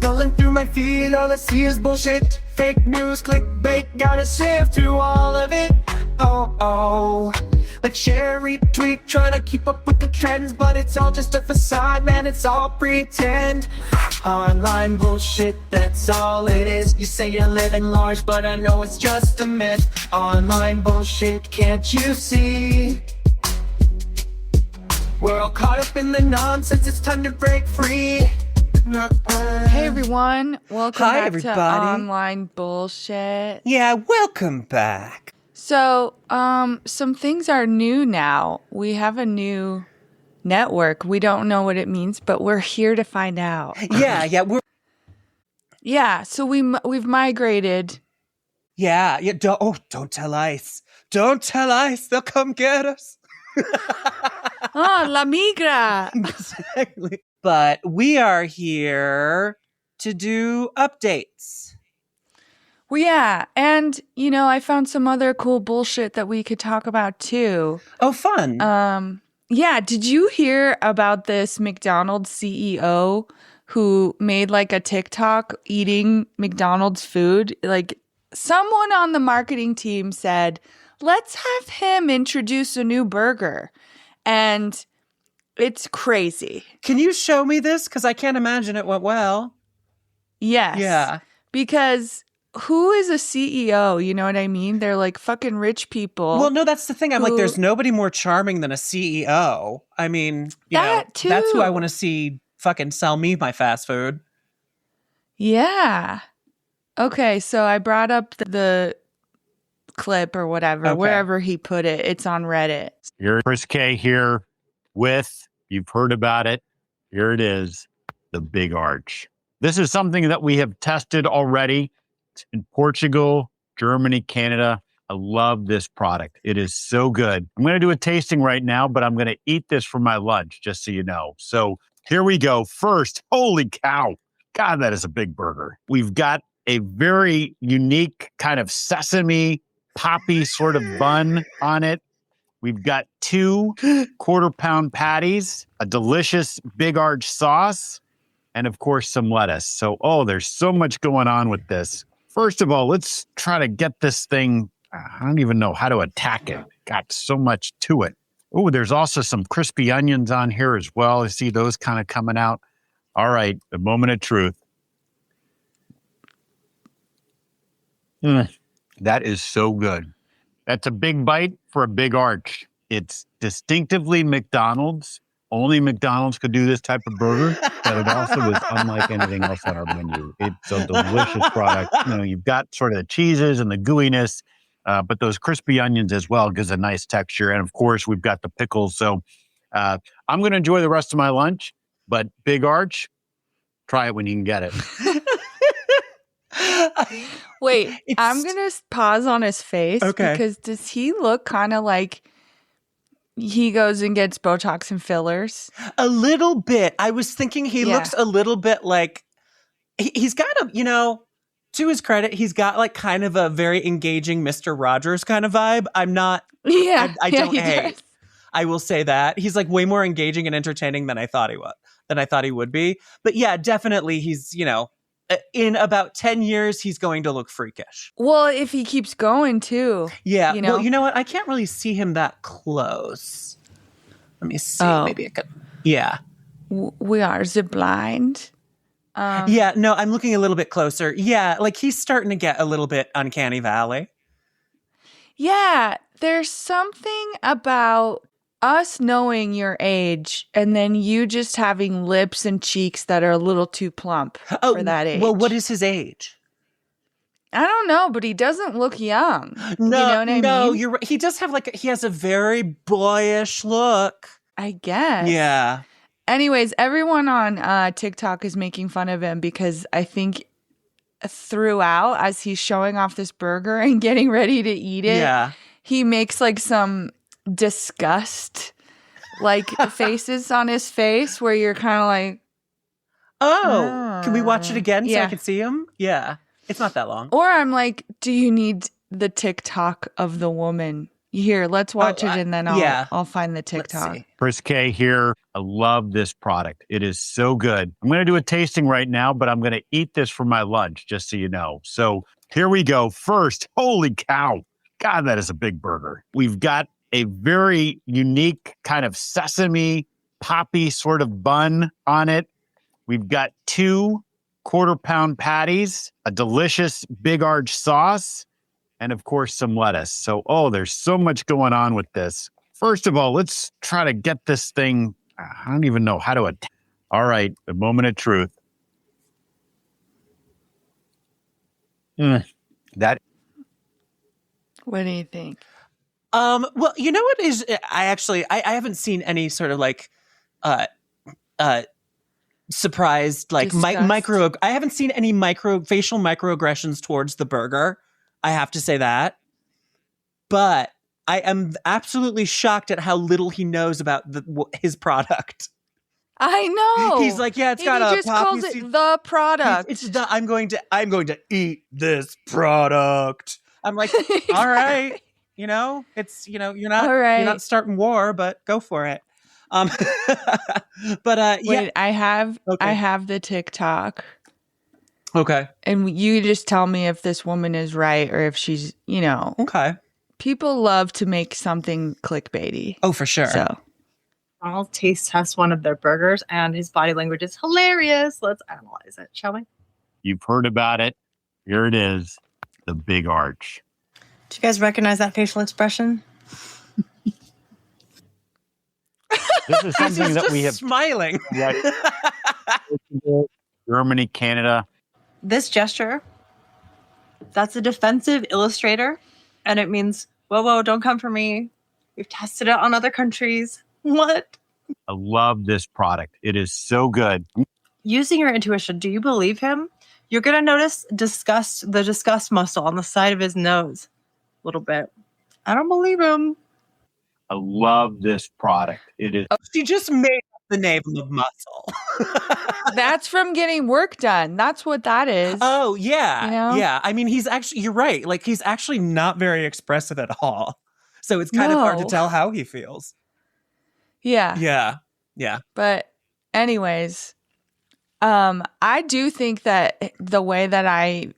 Scrolling through my feed, all I see is bullshit. Fake news, clickbait, gotta sift through all of it. Oh, like share, retweet, trying to keep up with the trends, but it's all just a facade, man, it's all pretend. Online bullshit, that's all it is. You say you're living large, but I know it's just a myth. Online bullshit, can't you see? We're all caught up in the nonsense, it's time to break free. Hey everyone, welcome back everybody. to Online Bullshit. Yeah, welcome back. So, some things are new now. We have a new network. We don't know what it means, but we're here to find out. So we've migrated. Don't tell ICE. Don't tell ICE. They'll come get us. Oh, la migra. Exactly. But we are here to do updates. Well, yeah, and I found some other cool bullshit that we could talk about too. Oh, fun. Yeah, did you hear about this McDonald's CEO who made like a TikTok eating McDonald's food? Like someone on the marketing team said, let's have him introduce a new burger. And it's crazy. Can you show me this? Because I can't imagine it went well. Yes. Yeah. Because who is a CEO? You know what I mean? They're like fucking rich people. Well, no, that's the thing. I'm like, there's nobody more charming than a CEO. I mean, too. That's who I want to see fucking sell me my fast food. Yeah. Okay, so I brought up the clip or whatever, wherever he put it. It's on Reddit. You're Chris K here with, you've heard about it. Here it is, the Big Arch. This is something that we have tested already in Portugal, Germany, Canada. I love this product. It is so good. I'm going to do a tasting right now, but I'm going to eat this for my lunch, just so you know. So here we go. First, holy cow. God, that is a big burger. We've got a very unique kind of sesame poppy sort of bun on it. We've got 2 quarter-pound patties, a delicious Big Arch sauce, and of course some lettuce. So, there's so much going on with this. First of all, let's try to get this thing. I don't even know how to attack it. Got so much to it. Oh, there's also some crispy onions on here as well. I see those kind of coming out. All right, the moment of truth. That is so good. That's a big bite for a Big Arch. It's distinctively McDonald's. Only McDonald's could do this type of burger, but it also is unlike anything else on our menu. It's a delicious product. You've got sort of the cheeses and the gooiness, but those crispy onions as well gives a nice texture. And of course, we've got the pickles. So I'm going to enjoy the rest of my lunch, but Big Arch, try it when you can get it. Wait, I'm going to pause on his face because does he look kind of like he goes and gets Botox and fillers? A little bit. I was thinking he looks a little bit like he's got to his credit, he's got like kind of a very engaging Mr. Rogers kind of vibe. I'm not. Yeah. I don't hate. Does. I will say that he's like way more engaging and entertaining than I thought he would be. But yeah, definitely he's, in about 10 years, he's going to look freakish. Well, if he keeps going too. Yeah. Well, you know what? I can't really see him that close. Let me see. Maybe I could. Yeah. We are blind. Yeah. No, I'm looking a little bit closer. Yeah. Like he's starting to get a little bit uncanny valley. Yeah. There's something about us knowing your age and then you just having lips and cheeks that are a little too plump for that age. Well, what is his age? I don't know, but he doesn't look young. No, you know what I mean? You're right. He does have he has a very boyish look. I guess. Yeah. Anyways, everyone on TikTok is making fun of him because I think throughout, as he's showing off this burger and getting ready to eat it, he makes like some disgust faces on his face where you're kind of like, can we watch it again so I can see him? Yeah, it's not that long. Or I'm like, do you need the TikTok of the woman Here, let's watch it and then I'll find the Let's TikTok. see. Chris K here. I love this product. It is so good. I'm going to do a tasting right now, but I'm going to eat this for my lunch, just so you know. So here we go. First, holy cow. God, that is a big burger. We've got a very unique kind of sesame poppy sort of bun on it. We've got 2 quarter-pound patties, a delicious Big Arch sauce, and of course, some lettuce. So, there's so much going on with this. First of all, let's try to get this thing. I don't even know how to. All right, the moment of truth. That. What do you think? Well, you know what is? I haven't seen any sort of like, surprised like micro. I haven't seen any facial microaggressions towards the burger. I have to say that, but I am absolutely shocked at how little he knows about his product. I know. He's like, yeah, it's got he a just poppy calls it the product. It's the I'm going to eat this product. I'm like, all right, it's you're not starting war, but go for it. But Wait, I have the TikTok. Okay. And you just tell me if this woman is right or if she's, Okay. People love to make something clickbaity. Oh, for sure. So I'll taste test one of their burgers, and his body language is hilarious. Let's analyze it, shall we? You've heard about it. Here it is, the Big Arch. Do you guys recognize that facial expression? This is something that we have smiling. Germany, Canada. This gesture, that's a defensive illustrator, and it means, whoa, don't come for me. We've tested it on other countries. What? I love this product. It is so good. Using your intuition, do you believe him? You're going to notice the disgust muscle on the side of his nose a little bit. I don't believe him. I love this product. It is. She just made up the name of muscle. that's from getting work done. That's what that is. Oh, yeah. Yeah. I mean, you're right. Like, he's actually not very expressive at all. So it's kind of hard to tell how he feels. Yeah. Yeah. Yeah. But anyways, I do think that the way that I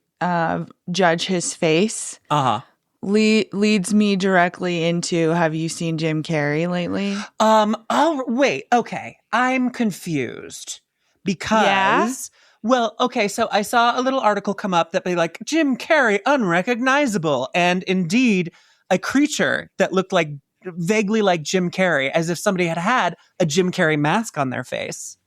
judge his face leads me directly into, have you seen Jim Carrey lately? Oh, wait. Okay. I'm confused because, well, okay. So I saw a little article come up that be like, Jim Carrey unrecognizable. And indeed, a creature that looked like vaguely like Jim Carrey, as if somebody had a Jim Carrey mask on their face.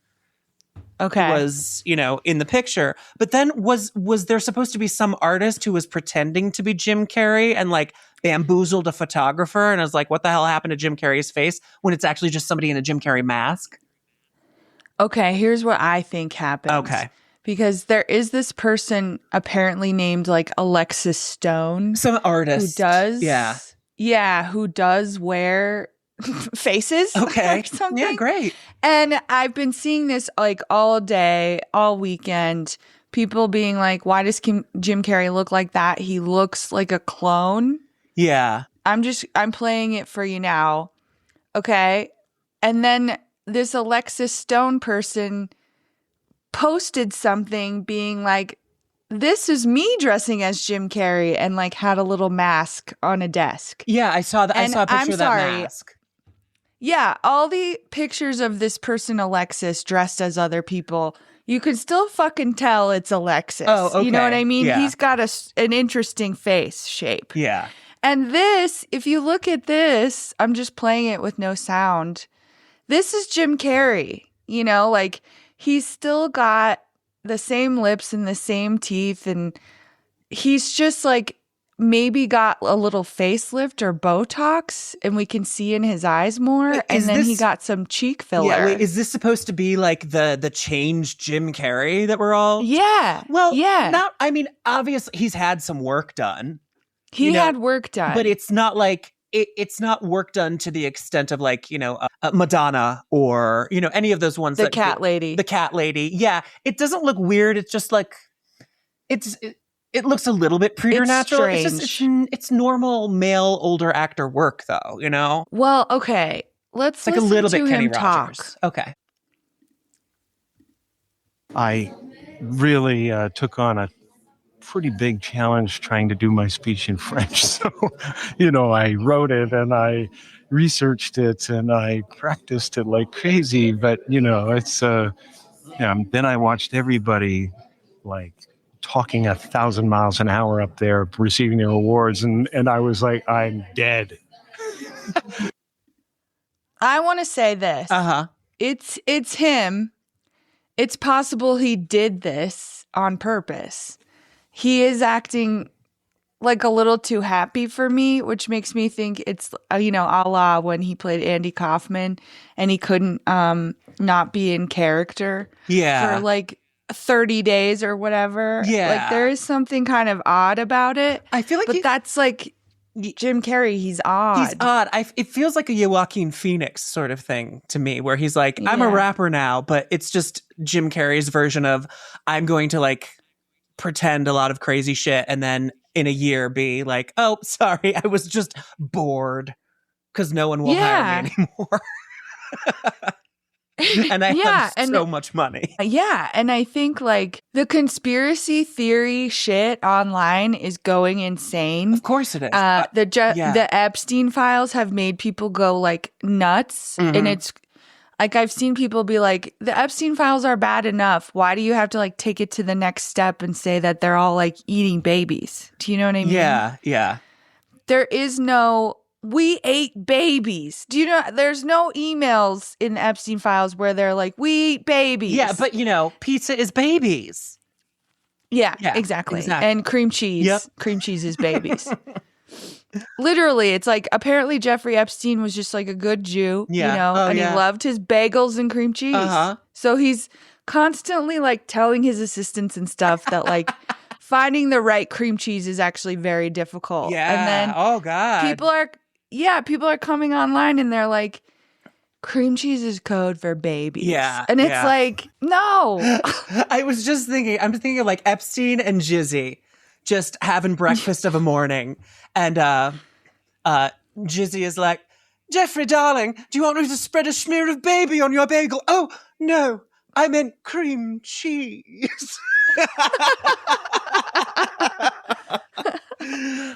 Okay. Was, in the picture. But then was there supposed to be some artist who was pretending to be Jim Carrey and like bamboozled a photographer? And I was like, what the hell happened to Jim Carrey's face when it's actually just somebody in a Jim Carrey mask? Okay, here's what I think happened. Okay. Because there is this person apparently named like Alexis Stone. Some artist. Who does. Yeah. Yeah, who does wear faces. Okay. Or something. Yeah, great. And I've been seeing this like all day, all weekend. People being like, why does Jim Carrey look like that? He looks like a clone. Yeah. I'm playing it for you now. Okay. And then this Alexis Stone person posted something being like, this is me dressing as Jim Carrey, and like had a little mask on a desk. Yeah, I saw that. I saw a picture of that mask. Yeah, all the pictures of this person, Alexis, dressed as other people, you can still fucking tell it's Alexis. Oh, okay. You know what I mean? Yeah. He's got an interesting face shape. Yeah. And this, if you look at this, I'm just playing it with no sound. This is Jim Carrey. Like he's still got the same lips and the same teeth, and he's just like maybe got a little facelift or Botox, and we can see in his eyes more. And then he got some cheek filler. Yeah, wait, is this supposed to be like the changed Jim Carrey that we're all? Yeah. Well, yeah. Obviously he's had some work done. He had work done, but it's not like it's not work done to the extent of like Madonna or any of those ones. The cat lady. Yeah, it doesn't look weird. It's just like it's it looks a little bit preternatural. strange. It's normal male older actor work, though. You know, Well, okay. Let's it's like a listen little to bit Kenny him talk. Rogers. Okay. I really took on a pretty big challenge trying to do my speech in French. So, I wrote it and I researched it and I practiced it like crazy. But, it's, then I watched everybody like talking 1,000 miles an hour up there, receiving their awards. And I was like, I'm dead. I want to say this. Uh-huh. It's him. It's possible he did this on purpose. He is acting like a little too happy for me, which makes me think it's, a la when he played Andy Kaufman and he couldn't not be in character for like 30 days or whatever. Yeah. Like there is something kind of odd about it. I feel like but that's like Jim Carrey. He's odd. He's odd. It feels like a Joaquin Phoenix sort of thing to me, where he's like, I'm a Yeah. rapper now, but it's just Jim Carrey's version of I'm going to like pretend a lot of crazy shit and then in a year be like, oh, sorry, I was just bored because no one will hire me anymore. And I have so much money. Yeah, and I think like the conspiracy theory shit online is going insane. Of course it is. The Epstein files have made people go like nuts, and it's like I've seen people be like, the Epstein files are bad enough. Why do you have to like take it to the next step and say that they're all like eating babies? Do you know what I mean? Yeah. There is no we ate babies. Do you know there's no emails in the Epstein files where they're like, we eat babies. Yeah, but pizza is babies. Yeah, exactly. And cream cheese. Yep. Cream cheese is babies. Literally, it's like apparently Jeffrey Epstein was just like a good Jew, and he loved his bagels and cream cheese. So he's constantly like telling his assistants and stuff that like finding the right cream cheese is actually very difficult. Yeah. And then oh God. people are coming online and they're like, cream cheese is code for babies. Yeah. And it's like, no. I'm thinking of like Epstein and Jizzy just having breakfast of a morning. And Jizzy is like, Jeffrey, darling, do you want me to spread a smear of baby on your bagel? Oh, no, I meant cream cheese.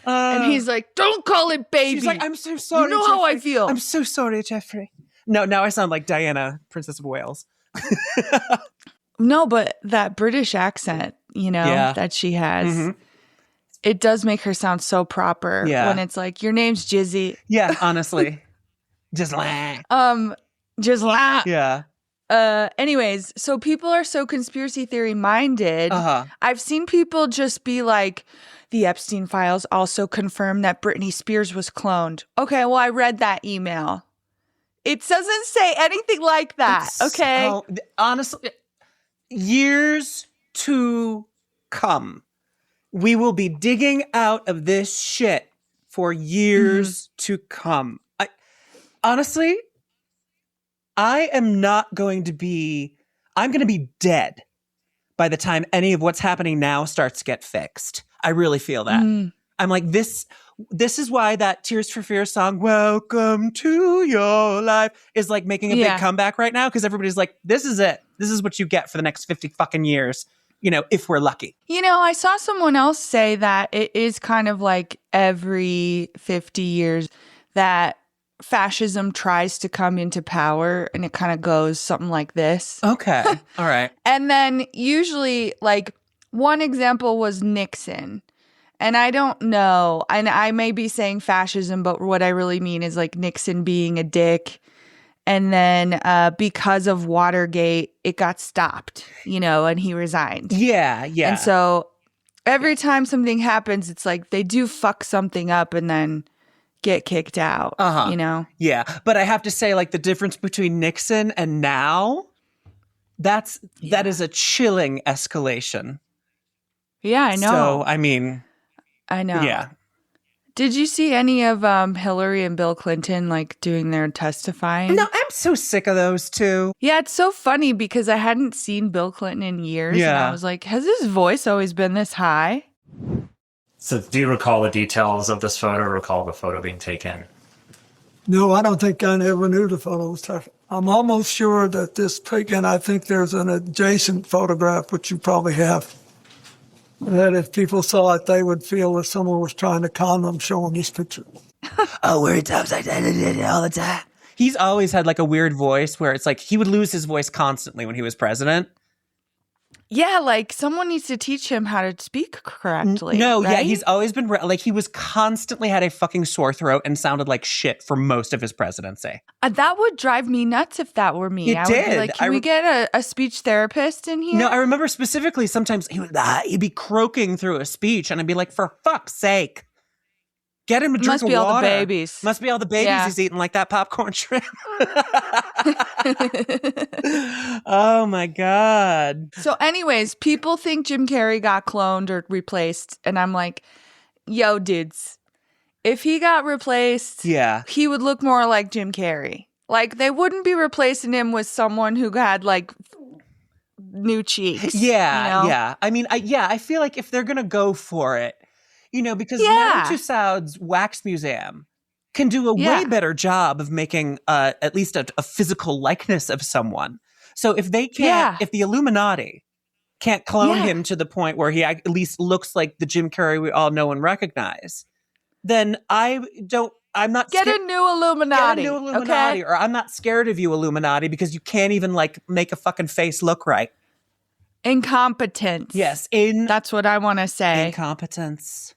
And he's like, don't call it baby. She's like, I'm so sorry, You know Jeffrey. how I feel. I'm so sorry, Jeffrey. No, now I sound like Diana, Princess of Wales. No, but that British accent, that she has, it does make her sound so proper when it's like, your name's Jizzy. Yeah, honestly. Just la. Just la. Yeah. Anyways, so people are so conspiracy theory minded. I've seen people just be like, the Epstein files also confirm that Britney Spears was cloned. Okay, well, I read that email. It doesn't say anything like that. Okay. Honestly, years to come, we will be digging out of this shit for years to come. Honestly, I'm going to be dead by the time any of what's happening now starts to get fixed. I really feel that. I'm like, this is why that Tears for Fears song, Welcome to Your Life, is like making a big comeback right now. Cause everybody's like, this is it. This is what you get for the next 50 fucking years, if we're lucky. I saw someone else say that it is kind of like every 50 years that fascism tries to come into power and it kind of goes something like this. Okay. All right. And then usually like one example was Nixon. And I don't know, and I may be saying fascism, but what I really mean is like Nixon being a dick. And then because of Watergate, it got stopped, and he resigned. Yeah. And so every time something happens, it's like they do fuck something up and then get kicked out, Yeah. But I have to say, like, the difference between Nixon and now, that is a chilling escalation. Yeah, I know. So, I mean, I know. Yeah. Did you see any of Hillary and Bill Clinton like doing their testifying? No, I'm so sick of those two. Yeah, it's so funny because I hadn't seen Bill Clinton in years. And I was like, has his voice always been this high? So do you recall the details of this photo, recall the photo being taken? No, I don't think I ever knew the photo was taken. I'm almost sure that this taken, I think there's an adjacent photograph, which you probably have, that if people saw it, they would feel that someone was trying to con them showing this picture. Oh, where he talks like that all the time. He's always had like a weird voice where it's like he would lose his voice constantly when he was president. Yeah, like someone needs to teach him how to speak correctly. No, yeah, right? he's always been like he was constantly had a fucking sore throat and sounded like shit for most of his presidency. That would drive me nuts if that were me. It I would did. be like, can we get a speech therapist in here? No, I remember specifically sometimes he'd be croaking through a speech and I'd be like, for fuck's sake, get him a drink Must of be water. all the babies. Must be all the babies Yeah. he's eating like that popcorn shrimp. Oh my God. So anyways, people think Jim Carrey got cloned or replaced. And I'm like, yo, dudes, if he got replaced, Yeah. he would look more like Jim Carrey. Like they wouldn't be replacing him with someone who had like new cheeks. Yeah, you know? yeah. I mean, I feel like if they're gonna go for it, because Yeah. Madame Tussauds Wax Museum can do a Yeah. way better job of making at least a physical likeness of someone. So if they can't, Yeah. if the Illuminati can't clone Yeah. him to the point where he at least looks like the Jim Carrey we all know and recognize, then I'm not Get scared. a new Illuminati. Get a new Illuminati, Okay? or I'm not scared of you, Illuminati, because you can't even like make a fucking face look right. Incompetence. Yes, That's what I want to say. incompetence.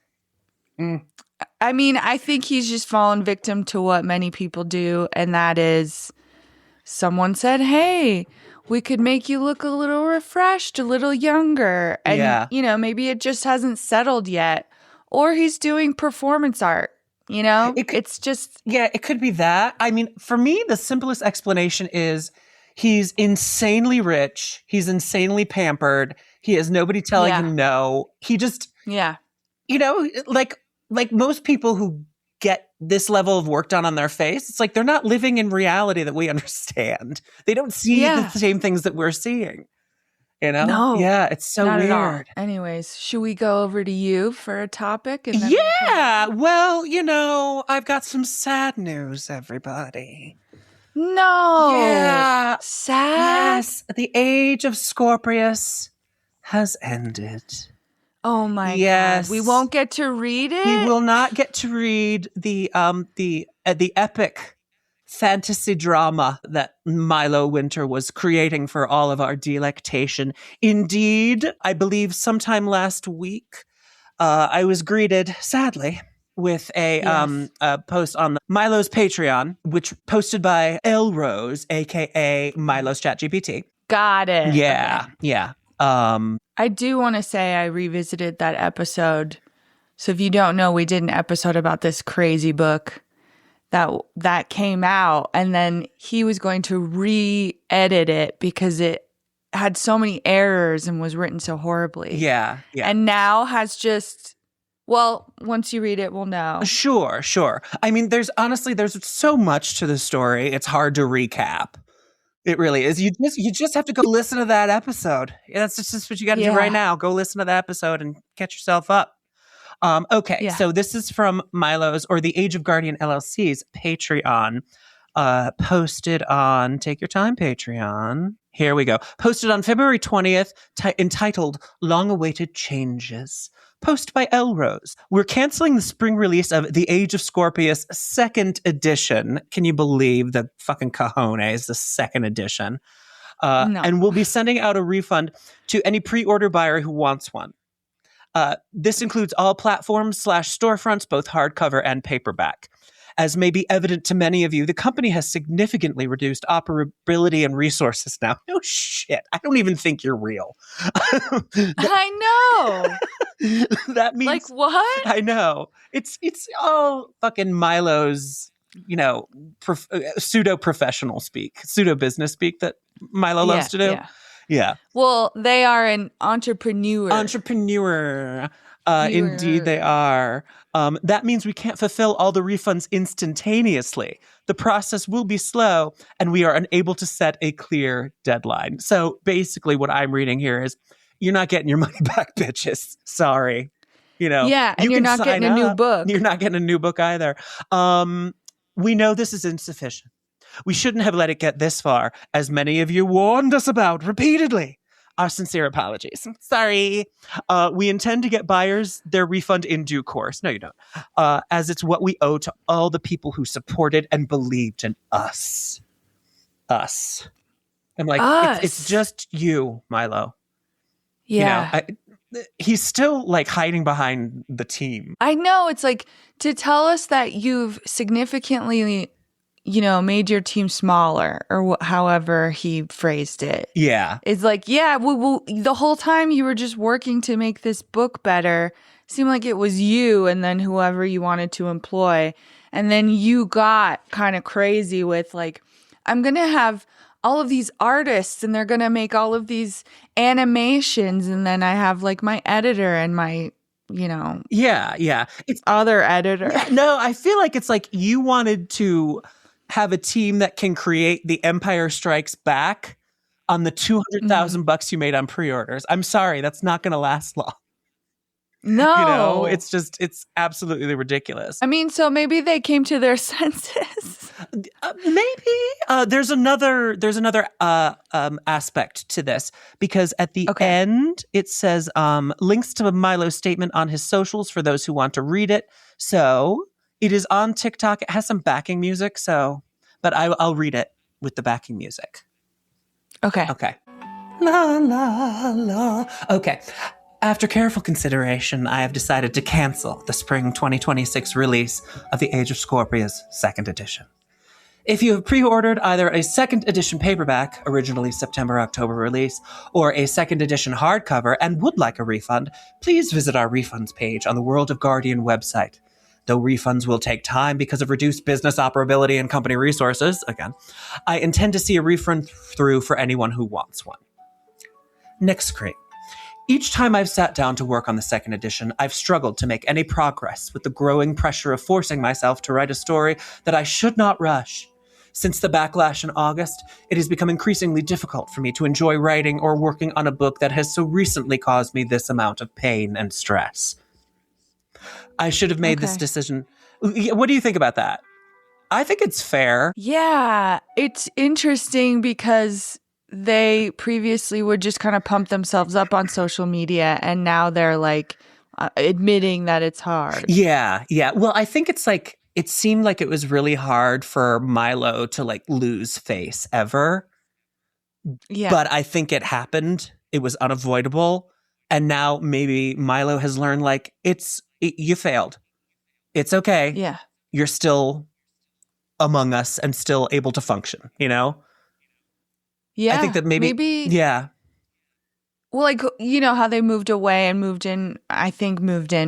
I mean, I think he's just fallen victim to what many people do, and that is someone said, hey, we could make you look a little refreshed, a little younger. And, Yeah. Maybe it just hasn't settled yet. Or he's doing performance art, It's just, Yeah, it could be that. I mean, for me, the simplest explanation is he's insanely rich. He's insanely pampered. He has nobody telling Yeah. him no. He just, yeah. like most people who get this level of work done on their face, it's like they're not living in reality that we understand. They don't see Yeah. the same things that we're seeing. No, Yeah, it's so Not at all. weird. Anyways, should we go over to you for a topic? And then Yeah, well, I've got some sad news, everybody. No. Yeah. Sad? Yes, the age of Scorpius has ended. Oh my Yes. God. We won't get to read it? We will not get to read the epic fantasy drama that Milo Winter was creating for all of our delectation. Indeed, I believe sometime last week, I was greeted, sadly, with a post on Milo's Patreon, which posted by L Rose, aka Milo's ChatGPT. Got it. Yeah, Okay. yeah. I do want to say I revisited that episode. So if you don't know, we did an episode about this crazy book that came out, and then he was going to re-edit it because it had so many errors and was written so horribly. Yeah, yeah. And now has just, well, once you read it, we'll know. Sure. I mean, there's so much to the story. It's hard to recap. It really is. You just have to go listen to that episode. That's just what you got to do right now. Go listen to that episode and catch yourself up. Okay, Yeah. so this is from Milo's or the Age of Guardian LLC's Patreon, posted on Take Your Time Patreon. Here we go. Posted on February 20th, entitled Long Awaited Changes. Post by Elrose. We're canceling the spring release of The Age of Scorpius second edition. Can you believe the fucking cojones, the second edition? No. And we'll be sending out a refund to any pre-order buyer who wants one. This includes all platforms/storefronts, both hardcover and paperback. As may be evident to many of you, the company has significantly reduced operability and resources now. No shit. I don't even think you're real. I know. That means Like what? I know. It's all fucking Milo's, pseudo professional speak, pseudo business speak that Milo loves to do. Yeah. Yeah. Well, they are an entrepreneur. Indeed they are. That means we can't fulfill all the refunds instantaneously. The process will be slow, and we are unable to set a clear deadline. So basically what I'm reading here is, you're not getting your money back, bitches. Sorry. You know, Yeah, and you you're can not getting sign a new up. book. You're not getting a new book either. We know this is insufficient. We shouldn't have let it get this far, as many of you warned us about repeatedly. Our sincere apologies. Sorry. We intend to get buyers their refund in due course. No, you don't. As it's what we owe to all the people who supported and believed in us. Us. I'm like, it's just you, Milo. Yeah. You know, he's still like hiding behind the team. I know. It's like to tell us that you've significantly, made your team smaller or however he phrased it. Yeah. It's like, yeah, the whole time you were just working to make this book better. Seemed like it was you and then whoever you wanted to employ. And then you got kind of crazy with like, I'm going to have all of these artists and they're going to make all of these animations. And then I have like my editor and my, Yeah. It's other editor. Yeah, no, I feel like it's like you wanted to have a team that can create The Empire Strikes Back on the $200,000 you made on pre-orders. I'm sorry, that's not going to last long. No. It's absolutely ridiculous. I mean, so maybe they came to their senses. Maybe there's another aspect to this, because at the end it says links to Milo's statement on his socials for those who want to read it. So it is on TikTok. It has some backing music. But I'll read it with the backing music. Okay. La la la. Okay. After careful consideration, I have decided to cancel the spring 2026 release of The Age of Scorpius 2nd edition. If you have pre-ordered either a 2nd edition paperback, originally September-October release, or a 2nd edition hardcover and would like a refund, please visit our refunds page on the World of Guardian website. Though refunds will take time because of reduced business operability and company resources, again, I intend to see a refund through for anyone who wants one. Next screen. Each time I've sat down to work on the 2nd edition, I've struggled to make any progress with the growing pressure of forcing myself to write a story that I should not rush. Since the backlash in August, it has become increasingly difficult for me to enjoy writing or working on a book that has so recently caused me this amount of pain and stress. I should have made this decision. What do you think about that? I think it's fair. Yeah, it's interesting because they previously would just kind of pump themselves up on social media and now they're like admitting that it's hard. Yeah. Well, I think it's like, it seemed like it was really hard for Milo to like lose face ever. Yeah. But I think it happened. It was unavoidable. And now maybe Milo has learned like, you failed. It's okay. Yeah. You're still among us and still able to function, Yeah. I think that maybe yeah. Well, like, how they moved away and moved in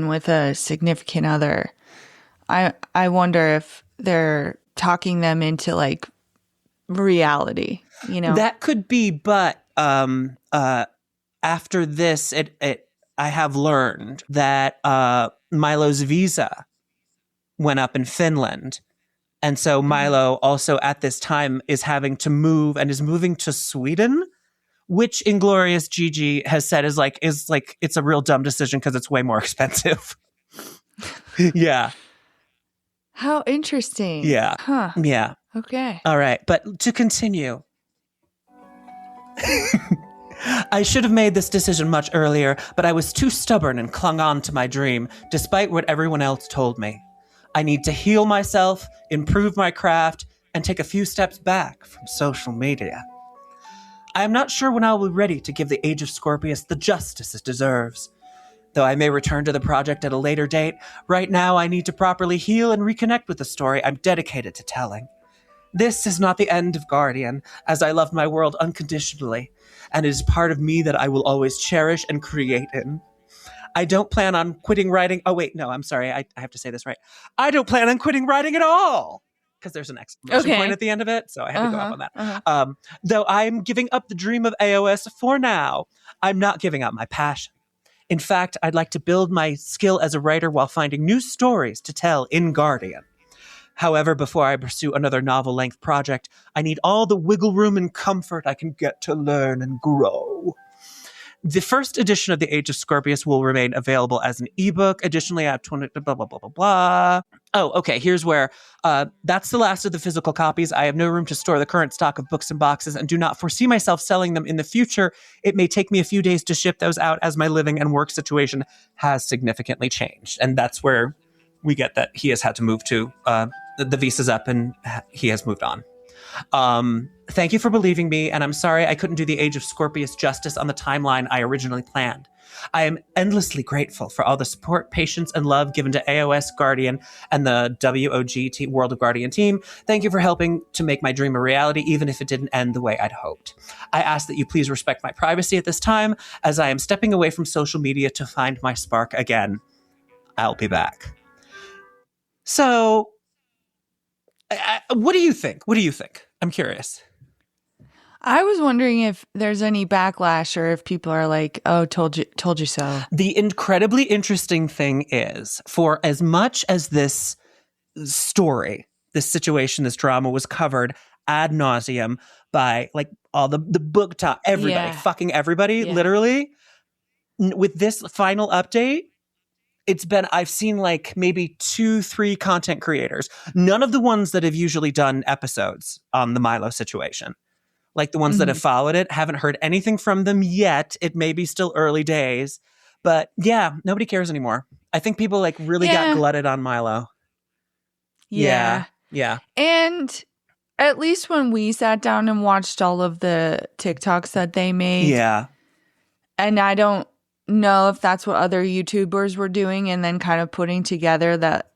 with a significant other. I wonder if they're talking them into like reality, That could be, but after this, I have learned that Milo's visa went up in Finland. And so Milo also at this time is having to move and is moving to Sweden, which Inglorious Gigi has said is like it's a real dumb decision because it's way more expensive. Yeah. How interesting. Yeah. Huh. Yeah. Okay. All right. But to continue. I should have made this decision much earlier, but I was too stubborn and clung on to my dream, despite what everyone else told me. I need to heal myself, improve my craft, and take a few steps back from social media. I am not sure when I will be ready to give the Age of Scorpius the justice it deserves. Though I may return to the project at a later date, right now I need to properly heal and reconnect with the story I'm dedicated to telling. This is not the end of Guardian, as I love my world unconditionally, and it is part of me that I will always cherish and create in. I don't plan on quitting writing. Oh, wait, no, I'm sorry. I have to say this right. I don't plan on quitting writing at all. Because there's an exclamation point at the end of it. So I had to go up on that. Though I'm giving up the dream of AOS for now, I'm not giving up my passion. In fact, I'd like to build my skill as a writer while finding new stories to tell in Guardian. However, before I pursue another novel-length project, I need all the wiggle room and comfort I can get to learn and grow. The first edition of The Age of Scorpius will remain available as an ebook. Additionally, I have 20, blah, blah, blah, blah, blah. Oh, okay. Here's where that's the last of the physical copies. I have no room to store the current stock of books and boxes and do not foresee myself selling them in the future. It may take me a few days to ship those out as my living and work situation has significantly changed. And that's where we get that he has had to move to. The visa's up and he has moved on. Thank you for believing me, and I'm sorry I couldn't do the Age of Scorpius justice on the timeline I originally planned. I am endlessly grateful for all the support, patience, and love given to AOS Guardian and the WOG World of Guardian team. Thank you for helping to make my dream a reality, even if it didn't end the way I'd hoped. I ask that you please respect my privacy at this time, as I am stepping away from social media to find my spark again. I'll be back. So, what do you think? What do you think? I'm curious. I was wondering if there's any backlash or if people are like, "Oh, told you so." The incredibly interesting thing is, for as much as this story, this situation, this drama was covered ad nauseum by like all the book talk, everybody, fucking everybody, literally. With this final update, I've seen like maybe 2-3 content creators, none of the ones that have usually done episodes on the Milo situation. Like the ones that have followed it, haven't heard anything from them yet. It may be still early days, but yeah, nobody cares anymore. I think people like really got glutted on Milo. Yeah. And at least when we sat down and watched all of the TikToks that they made. Yeah. And I don't know if that's what other YouTubers were doing and then kind of putting together that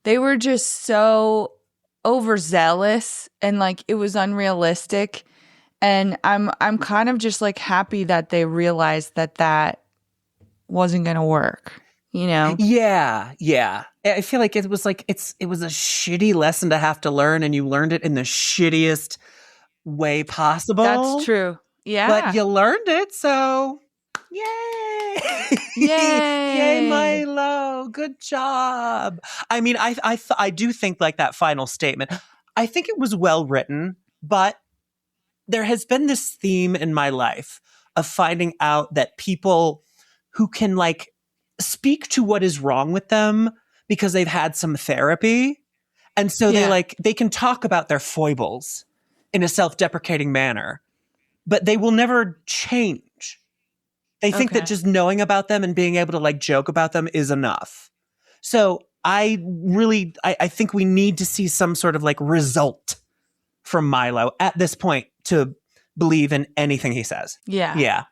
they were just so overzealous and like it was unrealistic. And I'm kind of just like happy that they realized that wasn't going to work, you know? Yeah. I feel like it was like it was a shitty lesson to have to learn, and you learned it in the shittiest way possible. That's true. Yeah. But you learned it, so yay! Yay, Milo! Good job. I mean, I do think like that final statement. I think it was well written, but there has been this theme in my life of finding out that people who can like speak to what is wrong with them because they've had some therapy, and so they can talk about their foibles in a self-deprecating manner, but they will never change. They think that just knowing about them and being able to like joke about them is enough. So I think we need to see some sort of like result from Milo at this point to believe in anything he says. Yeah.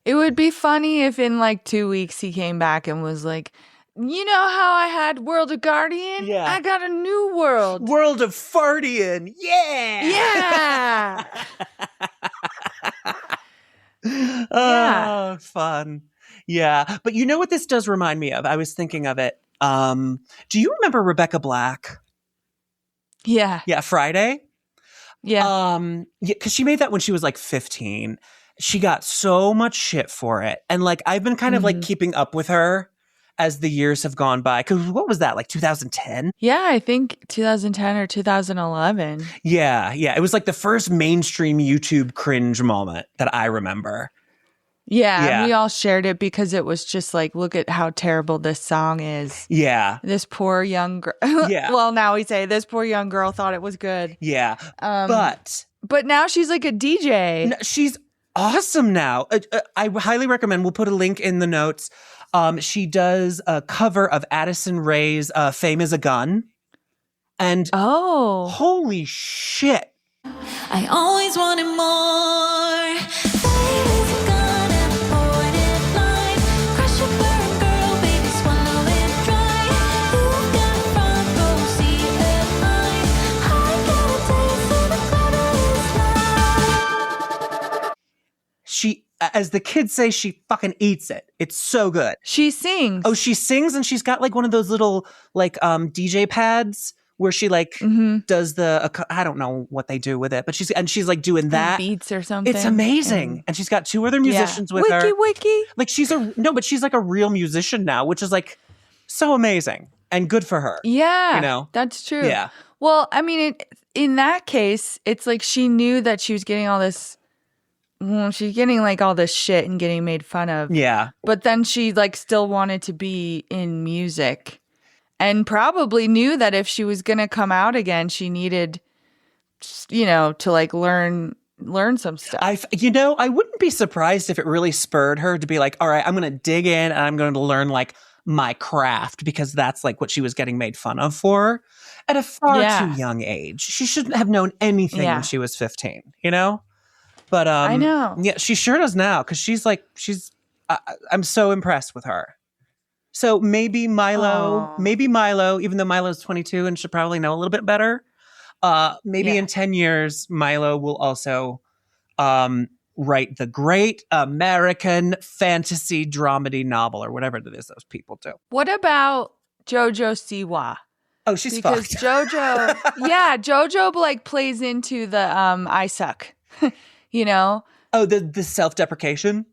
It would be funny if in like 2 weeks he came back and was like, you know how I had World of Guardian? Yeah. I got a new world. World of Fartian. Yeah. Oh, fun. Yeah. But you know what this does remind me of? I was thinking of it. Do you remember Rebecca Black? Yeah. Yeah, Friday? Yeah. Because she made that when she was like 15. She got so much shit for it. And like, I've been kind of like keeping up with her as the years have gone by. Because what was that, like 2010? Yeah, I think 2010 or 2011. Yeah. It was like the first mainstream YouTube cringe moment that I remember. Yeah, we all shared it because it was just like, look at how terrible this song is. Yeah. This poor young girl. Yeah. Well, now we say this poor young girl thought it was good. Yeah. But now she's like a DJ. She's awesome now. I highly recommend. We'll put a link in the notes. She does a cover of Addison Rae's "Fame Is a Gun," and holy shit! I always wanted more. Fame is a gun and a pointed line. Crush a burn, girl, baby, swallow it dry. You've got a front row seat at mine. I got a taste of the glorious life. She, as the kids say, she fucking eats it. It's so good. She sings. Oh, she sings, and she's got like one of those little like DJ pads where she like does the I don't know what they do with it, but she's like doing that beats or something. It's amazing, and she's got 2 other musicians with her. Wiki. Like she's like a real musician now, which is like so amazing and good for her. Yeah, you know, that's true. Yeah. Well, I mean, in that case, it's like she knew that she was getting all this well, she's getting like all this shit and getting made fun of. Yeah. But then she like still wanted to be in music and probably knew that if she was going to come out again, she needed, to like learn some stuff. I wouldn't be surprised if it really spurred her to be like, all right, I'm going to dig in and I'm going to learn like my craft, because that's like what she was getting made fun of for at a far too young age. She shouldn't have known anything when she was 15, But I know. Yeah, she sure does now, because I'm so impressed with her. So maybe Milo, even though Milo's 22 and should probably know a little bit better, maybe in 10 years, Milo will also write the great American fantasy dramedy novel, or whatever it is those people do. What about JoJo Siwa? Oh, she's because fucked. JoJo like plays into the I suck, Oh, the self-deprecation?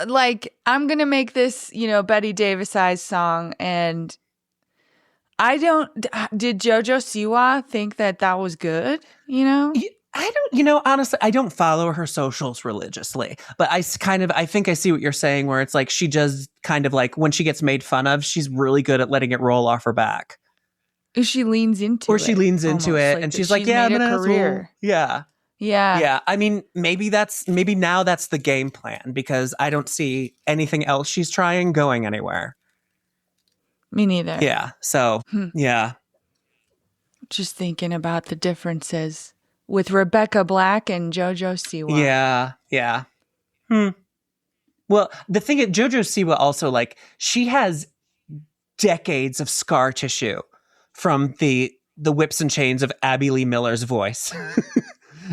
Like, I'm going to make this, Betty Davis-sized song, and did JoJo Siwa think that was good, I don't, honestly, I don't follow her socials religiously, but I think I see what you're saying, where it's like she just kind of like, when she gets made fun of, she's really good at letting it roll off her back. She leans into it. And she's like, yeah, I'm going to career. Yeah. Yeah. I mean, maybe now that's the game plan, because I don't see anything else she's trying going anywhere. Me neither. Yeah. So, yeah. Just thinking about the differences with Rebecca Black and JoJo Siwa. Yeah. Well, the thing is, JoJo Siwa also, like, she has decades of scar tissue from the whips and chains of Abby Lee Miller's voice.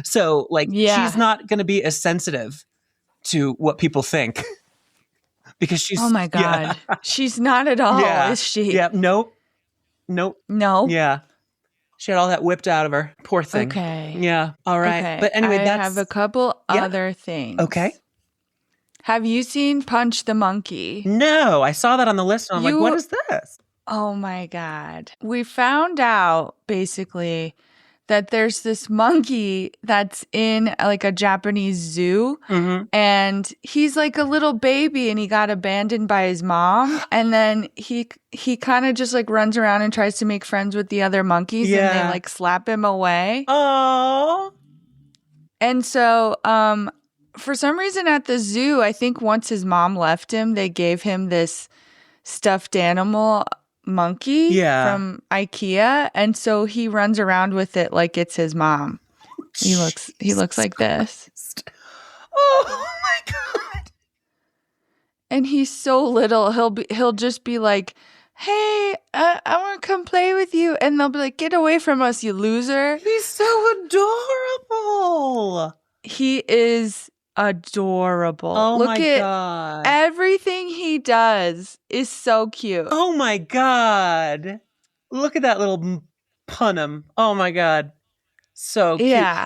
So, like, she's not going to be as sensitive to what people think, because she's... Oh, my God. She's not at all, is she? Yeah, nope. No? Yeah. She had all that whipped out of her. Poor thing. Okay. Yeah. All right. Okay. But anyway, I have a couple other things. Okay. Have you seen Punch the Monkey? No, I saw that on the list, and I'm like, what is this? Oh, my God. We found out, basically, that there's this monkey that's in like a Japanese zoo, and he's like a little baby, and he got abandoned by his mom, and then he kind of just like runs around and tries to make friends with the other monkeys, and they like slap him away. Oh. And so for some reason at the zoo, I think once his mom left him, they gave him this stuffed animal monkey from IKEA, and so he runs around with it like it's his mom. He looks like this. Oh my God. And he's so little, he'll just be like, hey, I want to come play with you, and they'll be like, get away from us, you loser. He's so adorable. He is adorable. Oh, Look my at God. everything he does is so cute. Oh my God. Look at that little punum. Oh my God. So cute. Yeah.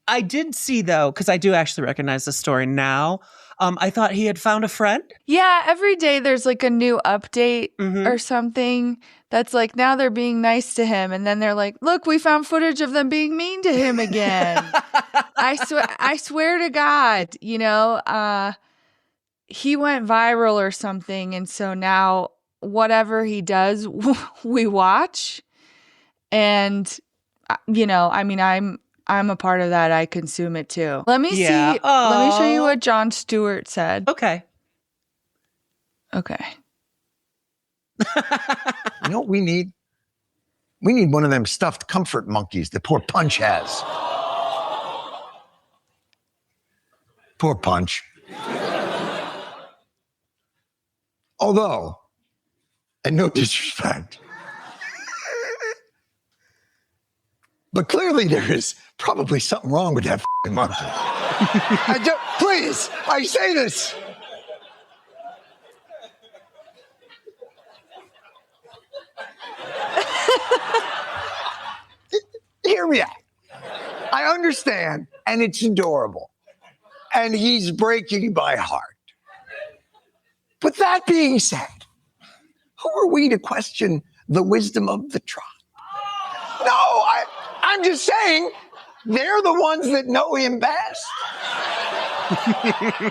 I did see, though, because I do actually recognize the story now. I thought he had found a friend. Yeah, every day there's like a new update or something that's like, now they're being nice to him, and then they're like, look, we found footage of them being mean to him again. I swear to God, he went viral or something, and so now whatever he does, we watch. And I'm a part of that. I consume it too. Let me see. Let me show you what Jon Stewart said. Okay. You know what we need? We need one of them stuffed comfort monkeys that poor Punch has. Poor Punch. Although, and no disrespect, but clearly there is probably something wrong with that f***ing monkey. Please, I say this. Hear me out. I understand, and it's adorable. And he's breaking my heart. But that being said, who are we to question the wisdom of the tribe? No, I'm just saying they're the ones that know him best.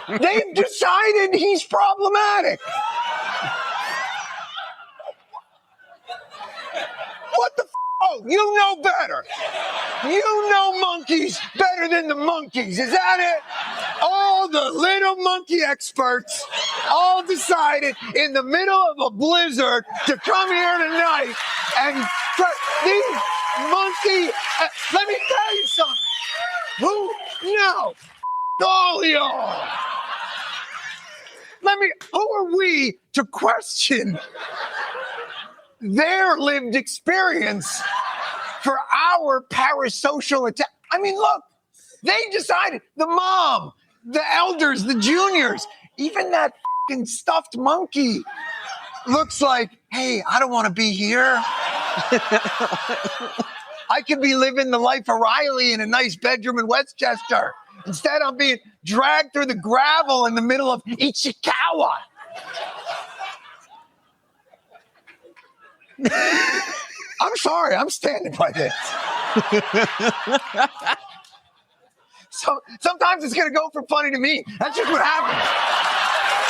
They've decided he's problematic. What the oh, you know better. You know monkeys better than the monkeys. Is that it? All the little monkey experts all decided in the middle of a blizzard to come here tonight and these monkey. Let me tell you something. Who? No. All y'all. Who are we to question their lived experience for our parasocial attack? I mean, look, they decided, the mom, the elders, the juniors, even that fucking stuffed monkey looks like, hey, I don't want to be here. I could be living the life of Riley in a nice bedroom in Westchester. Instead, I'm being dragged through the gravel in the middle of Ichikawa. I'm sorry, I'm standing by this. So sometimes it's gonna go from funny to me. That's just what happens.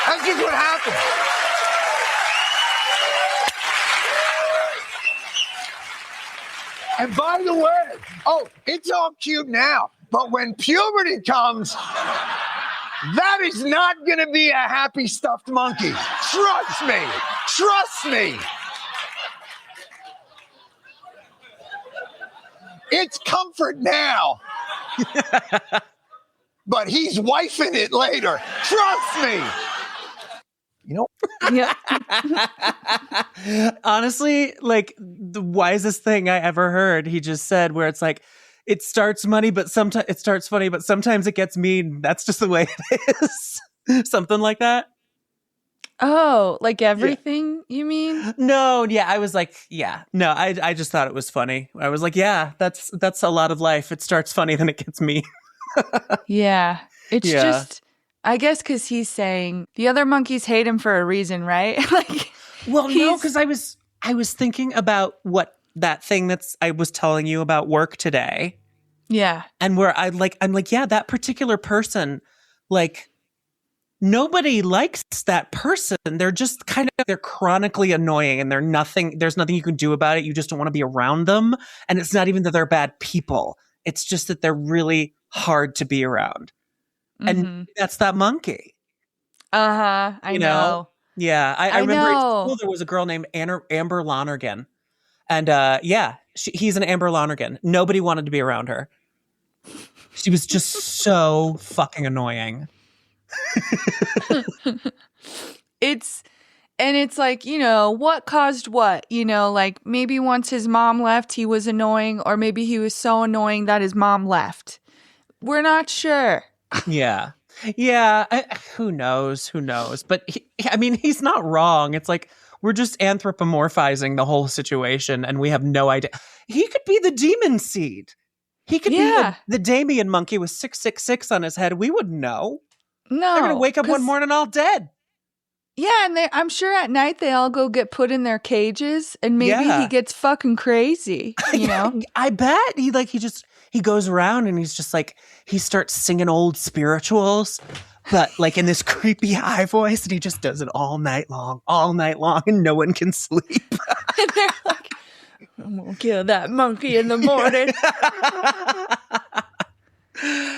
That's just what happens. And by the way, it's all cute now, but when puberty comes, that is not gonna be a happy stuffed monkey. Trust me. Trust me. It's comfort now. But he's wifing it later. Trust me. You know? Yeah. Honestly, like the wisest thing I ever heard, he just said, where it's like, it starts funny, but sometimes it gets mean. That's just the way it is. Something like that. Oh, like everything, you mean? No, yeah, I was like, yeah. No, I just thought it was funny. I was like, yeah, that's a lot of life. It starts funny, then it gets mean. Yeah. It's Yeah. just, I guess because he's saying the other monkeys hate him for a reason, right? Like, Well, no, he's- because I was thinking about what that thing I was telling you about work today. yeah. And where I'm like, yeah, that particular person, like, nobody likes that person. They're just they're chronically annoying and there's nothing you can do about it. You just don't want to be around them. And it's not even that they're bad people. It's just that they're really hard to be around. And that's that monkey. Uh-huh. I You know. know? Yeah. I remember at know. school there was a girl named Amber Lonergan. And he's an Amber Lonergan. Nobody wanted to be around her. She was just so fucking annoying. It's like, what caused what? Like maybe once his mom left, he was annoying, or maybe he was so annoying that his mom left. We're not sure. Yeah. Yeah. Who knows? But he's not wrong. It's like, we're just anthropomorphizing the whole situation and we have no idea. He could be the demon seed. He could be the Damien monkey with 666 on his head. We wouldn't know. No. They're going to wake up one 'cause- morning all dead. Yeah, and I'm sure at night they all go get put in their cages, and maybe Yeah. he gets fucking crazy, I bet he goes around and he's just like, he starts singing old spirituals, but like in this creepy high voice, and he just does it all night long, and no one can sleep. And they're like, I'm gonna kill that monkey in the morning.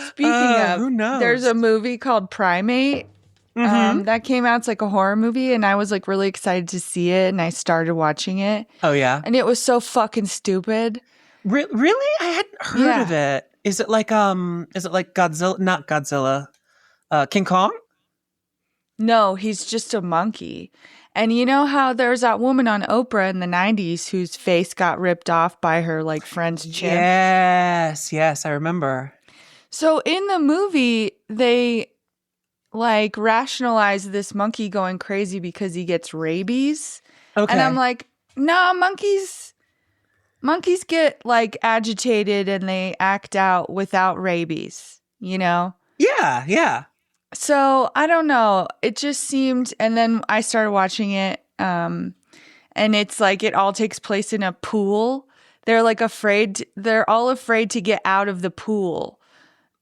Speaking of, who knows? there's a movie called Primate. That came out. It's like a horror movie, and I was like really excited to see it, and I started watching it, Oh yeah. and it was so fucking stupid. Really? I hadn't heard of it. Is it like Godzilla? Not Godzilla. King Kong? No, he's just a monkey. And you know how there's that woman on Oprah in the 90s whose face got ripped off by her like friend's chimp? Yes, I remember. So in the movie, they like rationalize this monkey going crazy because he gets rabies. Okay. And I'm like, nah, monkeys get like agitated and they act out without rabies, Yeah. So I don't know. It just seemed, and then I started watching it, and it's like it all takes place in a pool. They're like they're all afraid to get out of the pool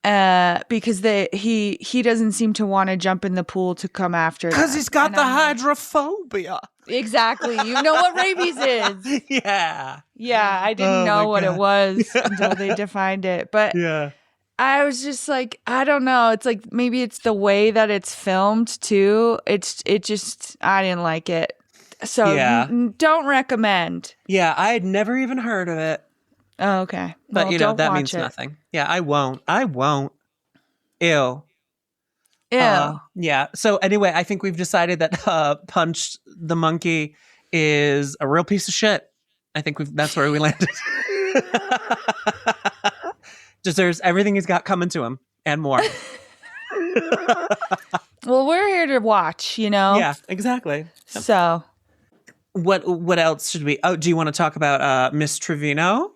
because he doesn't seem to want to jump in the pool to come after them. Because he's got And the I'm like, hydrophobia. exactly. You know what rabies is. Yeah. Yeah, I didn't Oh, know my what it God. was until they defined it. But Yeah. I was just like, I don't know. It's like maybe it's the way that it's filmed too. I didn't like it. So Yeah. don't recommend. Yeah, I had never even heard of it. Oh, okay. But, Well, you know, don't that watch means it. nothing. Yeah, I won't. Ew. Ew. Yeah. So anyway, I think we've decided that Punch the Monkey is a real piece of shit. I think that's where we landed. Deserves everything he's got coming to him and more. Well, we're here to watch, you know? Yeah, exactly. So What else should we? Oh, do you want to talk about Miss Trevino?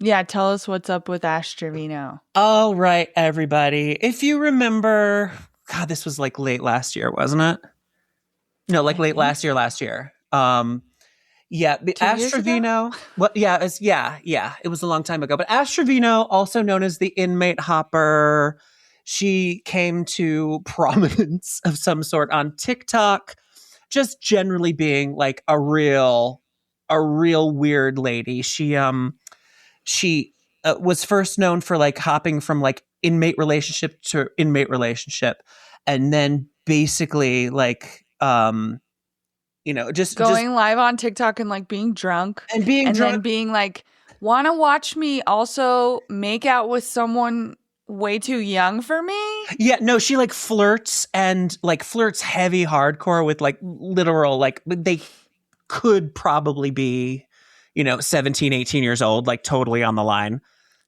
yeah, tell us what's up with Ash Trevino. All right, everybody. If you remember, God, this was like late last year, wasn't it? No, like late last year. Yeah, the 2 Ash years ago? Trevino. Well, yeah, it was a long time ago. But Ash Trevino, also known as the inmate hopper, she came to prominence of some sort on TikTok, just generally being like a real weird lady. She was first known for like hopping from like inmate relationship to inmate relationship, and then basically like just Going live on TikTok and like being drunk and being and drunk. then being like, want to watch me also make out with someone way too young for me? Yeah, no, she like flirts heavy hardcore with like literal, like they could probably be, 17, 18 years old, like totally on the line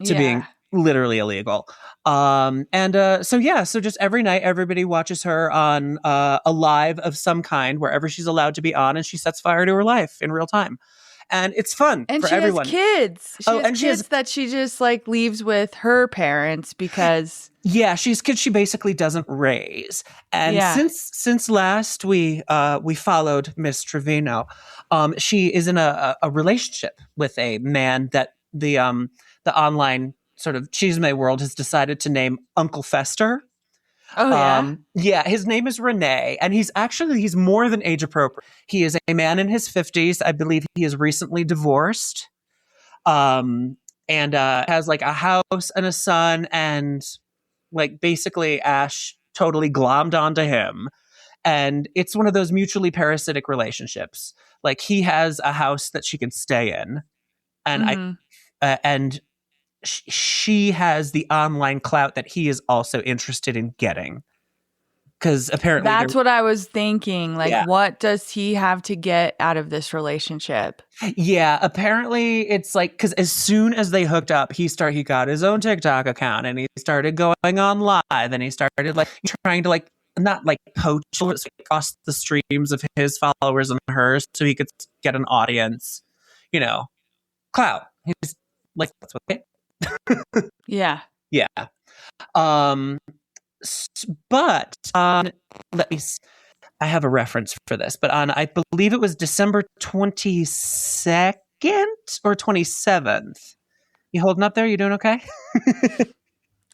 to being literally illegal. So just every night, everybody watches her on a live of some kind, wherever she's allowed to be on, and she sets fire to her life in real time. And it's fun And for she everyone. has kids. She has and kids that she just like leaves with her parents because she's kids she basically doesn't raise. And since last we followed Miss Trevino, she is in a relationship with a man that the online sort of chisme world has decided to name Uncle Fester. Oh yeah. His name is Renee, and he's more than age appropriate. He is a man in his 50s. I believe he is recently divorced. And has like a house and a son, and like basically Ash totally glommed onto him. And it's one of those mutually parasitic relationships. Like he has a house that she can stay in, and she has the online clout that he is also interested in getting. Because apparently that's what I was thinking. Like, what does he have to get out of this relationship? Yeah, apparently it's like, because as soon as they hooked up, he got his own TikTok account, and he started going on live, and he started like trying to like not like poach across the streams of his followers and hers so he could get an audience, clout. He's like, that's what they Yeah. Yeah. But let me see. I have a reference for this, but on, I believe it was December 22nd or 27th. You holding up there? You doing okay?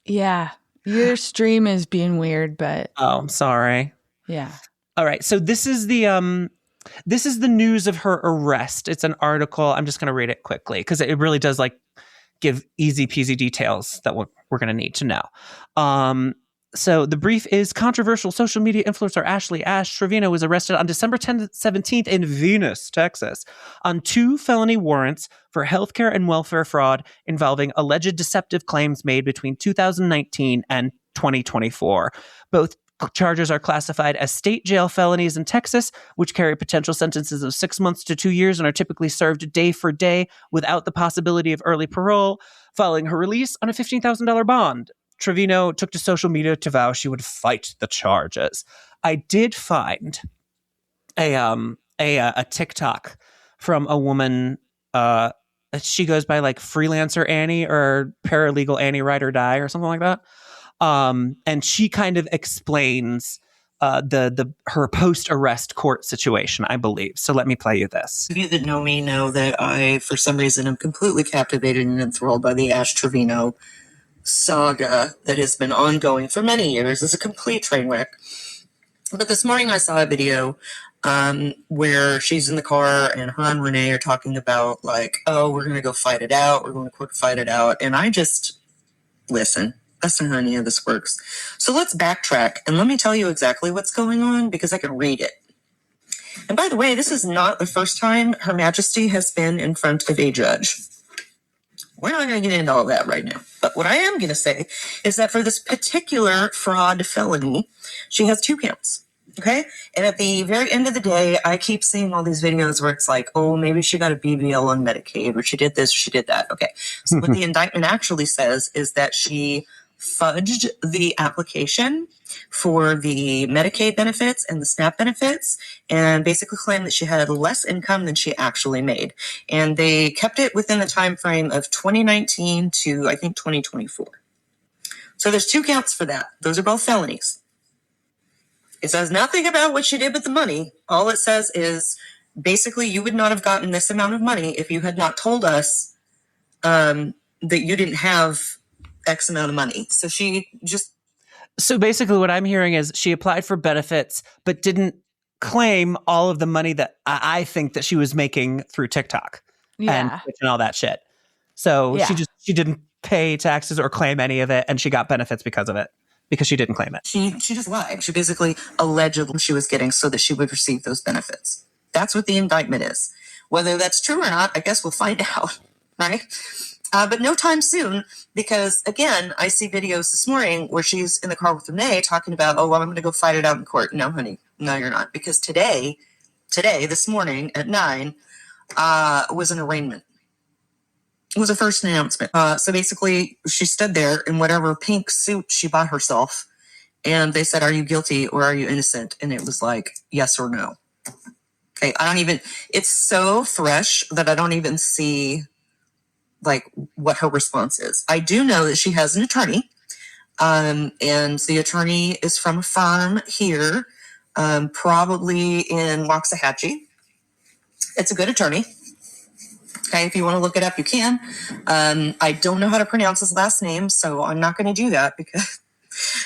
Yeah. Your stream is being weird, but Oh, I'm sorry. yeah. All right. So this is the news of her arrest. It's an article. I'm just going to read it quickly because it really does like give easy peasy details that we're going to need to know. So the brief is: controversial social media influencer Ash Trevino was arrested on December 17th in Venus, Texas, on 2 felony warrants for healthcare and welfare fraud involving alleged deceptive claims made between 2019 and 2024. Both charges are classified as state jail felonies in Texas, which carry potential sentences of 6 months to 2 years and are typically served day for day without the possibility of early parole. Following her release on a $15,000 bond, Trevino took to social media to vow she would fight the charges. I did find a TikTok from a woman. She goes by like Freelancer Annie or Paralegal Annie Ride or Die or something like that. And she kind of explains her post-arrest court situation, I believe. So let me play you this. Those of you that know me know that I, for some reason, am completely captivated and enthralled by the Ash Trevino saga that has been ongoing for many years is a complete train wreck. But this morning I saw a video where she's in the car and her and Renee are talking about, like, oh, we're going to go fight it out. We're going to quote fight it out. And I just, listen, that's not how any of this works. So let's backtrack and let me tell you exactly what's going on because I can read it. And by the way, this is not the first time Her Majesty has been in front of a judge. We're not going to get into all that right now. But what I am going to say is that for this particular fraud felony, she has 2 counts. Okay? And at the very end of the day, I keep seeing all these videos where it's like, oh, maybe she got a BBL on Medicaid, or she did this, or she did that. Okay. So what the indictment actually says is that she fudged the application for the Medicaid benefits and the SNAP benefits and basically claimed that she had less income than she actually made. And they kept it within the time frame of 2019 to, I think, 2024. So there's 2 counts for that. Those are both felonies. It says nothing about what she did with the money. All it says is basically you would not have gotten this amount of money if you had not told us that you didn't have X amount of money. So she just... So basically what I'm hearing is she applied for benefits, but didn't claim all of the money that I think that she was making through TikTok and all that shit. So she didn't pay taxes or claim any of it, and she got benefits because of it, because she didn't claim it. She just lied. She basically alleged she was getting so that she would receive those benefits. That's what the indictment is. Whether that's true or not, I guess we'll find out, right? But no time soon, because, again, I see videos this morning where she's in the car with Renee talking about, oh, well, I'm going to go fight it out in court. No, honey. No, you're not. Because today, this morning at 9, was an arraignment. It was a first announcement. So basically, she stood there in whatever pink suit she bought herself, and they said, are you guilty or are you innocent? And it was like, yes or no. Okay, it's so fresh that I don't even see like what her response is. I do know that she has an attorney, and the attorney is from a firm here, probably in Waxahachie. It's a good attorney. Okay, if you want to look it up, you can. I don't know how to pronounce his last name, so I'm not going to do that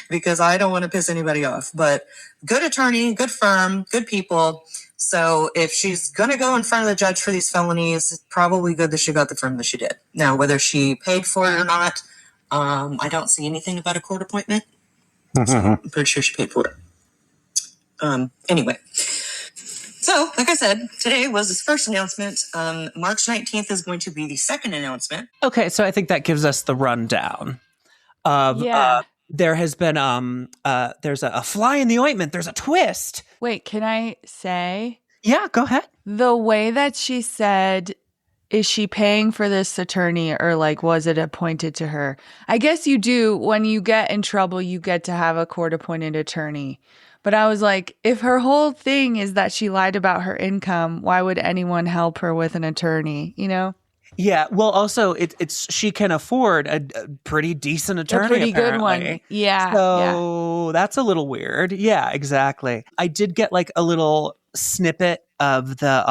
because I don't want to piss anybody off. But good attorney, good firm, good people. So if she's going to go in front of the judge for these felonies, it's probably good that she got the firm that she did. Now, whether she paid for it or not, I don't see anything about a court appointment. So I'm pretty sure she paid for it. Anyway. So, like I said, today was his first announcement. March 19th is going to be the second announcement. Okay, so I think that gives us the rundown of there has been there's a fly in the ointment. There's a twist. Wait, can I say? Yeah, go ahead. The way that she said, is she paying for this attorney or like was it appointed to her? I guess you do. When you get in trouble, you get to have a court-appointed attorney. But I was like, if her whole thing is that she lied about her income, why would anyone help her with an attorney, you know? Yeah, well, also, it's she can afford a pretty decent attorney, a pretty apparently. good one. Yeah. So that's a little weird. Yeah, exactly. I did get like a little snippet of the,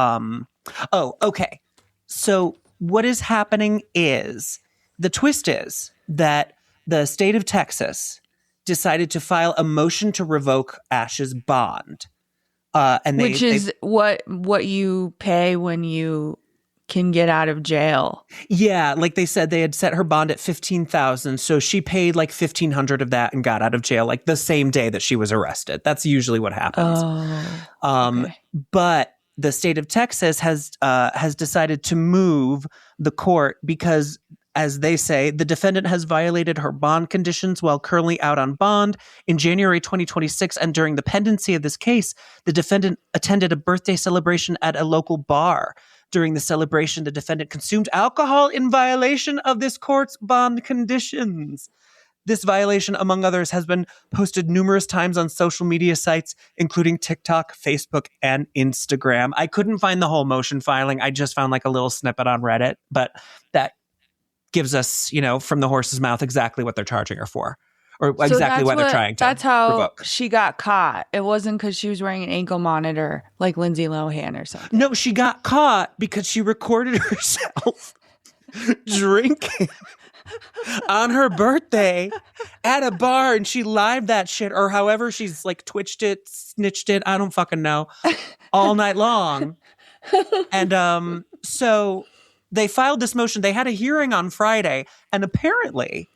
oh, okay. So what is happening is, the twist is that the state of Texas decided to file a motion to revoke Ash's bond. Which is what you pay when you can get out of jail. Yeah, like they said, they had set her bond at $15,000, so she paid like $1,500 of that and got out of jail like the same day that she was arrested. That's usually what happens. Okay. But the state of Texas has decided to move the court because, as they say, the defendant has violated her bond conditions while currently out on bond. In January 2026, and during the pendency of this case, the defendant attended a birthday celebration at a local bar. During the celebration, the defendant consumed alcohol in violation of this court's bond conditions. This violation, among others, has been posted numerous times on social media sites, including TikTok, Facebook, and Instagram. I couldn't find the whole motion filing. I just found like a little snippet on Reddit, but that gives us, from the horse's mouth exactly what they're charging her for, or exactly what they're trying to That's how revoke. She got caught. It wasn't because she was wearing an ankle monitor like Lindsay Lohan or something. No, she got caught because she recorded herself drinking on her birthday at a bar, and she lived that shit, or however she's like twitched it, snitched it, I don't fucking know, all night long. And so they filed this motion. They had a hearing on Friday, and apparently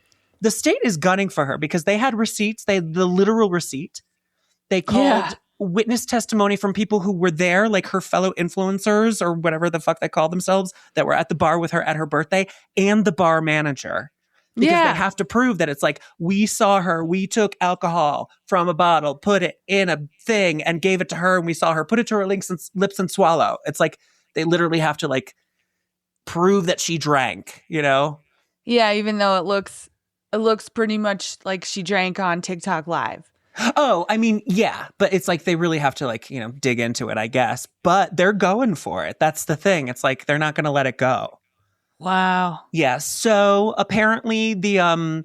the state is gunning for her because they had receipts. They had the literal receipt. They called witness testimony from people who were there, like her fellow influencers or whatever the fuck they call themselves, that were at the bar with her at her birthday, and the bar manager. Because they have to prove that it's like, we saw her, we took alcohol from a bottle, put it in a thing and gave it to her, and we saw her put it to her lips and swallow. It's like they literally have to like prove that she drank, you know? Yeah, even though it looks pretty much like she drank on TikTok Live. Oh, I mean, yeah, but it's like they really have to like, you know, dig into it, I guess. But they're going for it. That's the thing. It's like they're not going to let it go. Wow. Yeah. So apparently the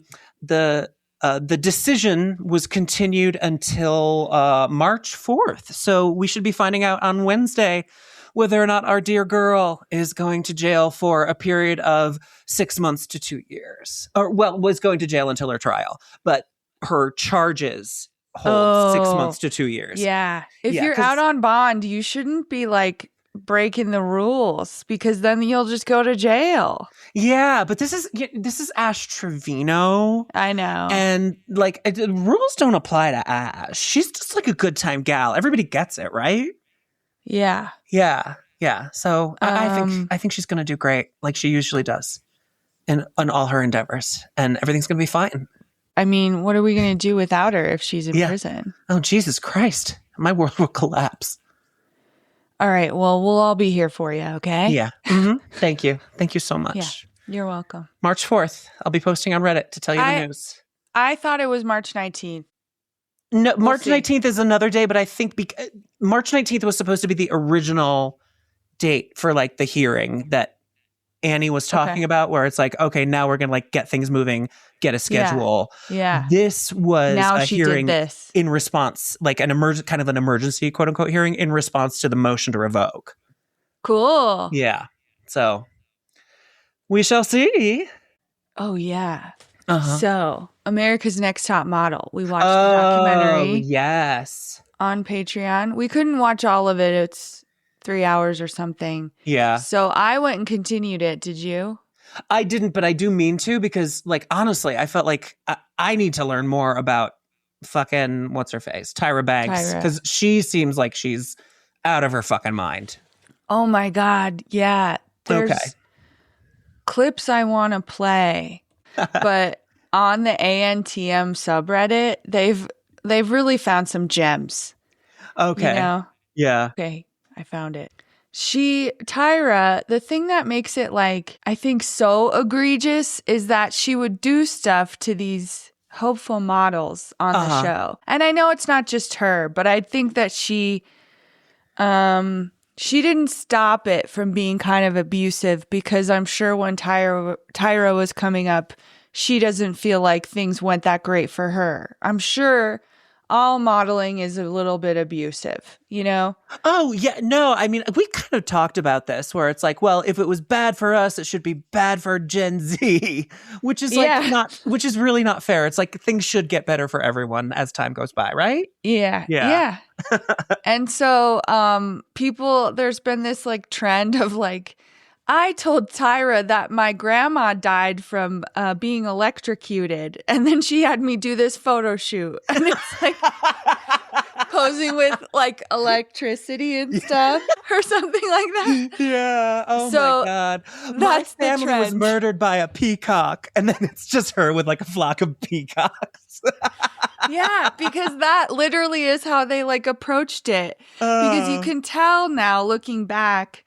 decision was continued until March 4th. So we should be finding out on Wednesday whether or not our dear girl is going to jail for a period of 6 months to 2 years. Or, well, was going to jail until her trial. But her charges hold 6 months to 2 years. Yeah. If you're out on bond, you shouldn't be like breaking the rules, because then you'll just go to jail. Yeah, but this is Ash Trevino. I know. And like the rules don't apply to Ash. She's just like a good time gal. Everybody gets it, right? Yeah. Yeah. Yeah. So I think she's gonna do great, like she usually does in all her endeavors. And everything's gonna be fine. I mean, what are we going to do without her if she's in prison? Oh, Jesus Christ. My world will collapse. All right. Well, we'll all be here for you, okay? Yeah. Mm-hmm. Thank you. Thank you so much. Yeah. You're welcome. March 4th. I'll be posting on Reddit to tell you the news. I thought it was March 19th. No, March 19th is another day, but I think March 19th was supposed to be the original date for like the hearing that Annie was talking about, where it's like, okay, now we're going to like get things moving, get a schedule. Yeah. This was now a she hearing did this. in response, like an kind of an emergency, quote unquote, hearing in response to the motion to revoke. Cool. Yeah. So we shall see. Oh, yeah. Uh-huh. So America's Next Top Model. We watched the documentary. Yes. On Patreon. We couldn't watch all of it. It's 3 hours or something. Yeah. So I went and continued it. Did you? I didn't, but I do mean to, because like, honestly, I felt like I need to learn more about fucking, what's her face? Tyra Banks. Because she seems like she's out of her fucking mind. Oh my God. Yeah. There's clips I want to play, but on the ANTM subreddit, they've really found some gems. Okay. You know? Yeah. Okay. I found it. Tyra, the thing that makes it like, I think so egregious is that she would do stuff to these hopeful models on the show. And I know it's not just her, but I think that she didn't stop it from being kind of abusive, because I'm sure when Tyra was coming up, she doesn't feel like things went that great for her. I'm sure all modeling is a little bit abusive, you know? Oh, yeah. No, I mean, we kind of talked about this, where it's like, well, if it was bad for us, it should be bad for Gen Z, which is like which is really not fair. It's like things should get better for everyone as time goes by, right? Yeah. Yeah. And so there's been this like trend of like, I told Tyra that my grandma died from being electrocuted, and then she had me do this photo shoot, and it's like posing with like electricity and stuff or something like that. Yeah. Oh my God. That's my the family trend. was murdered by a peacock, and then it's just her with like a flock of peacocks. Yeah, because that literally is how they like approached it. Because you can tell now, looking back,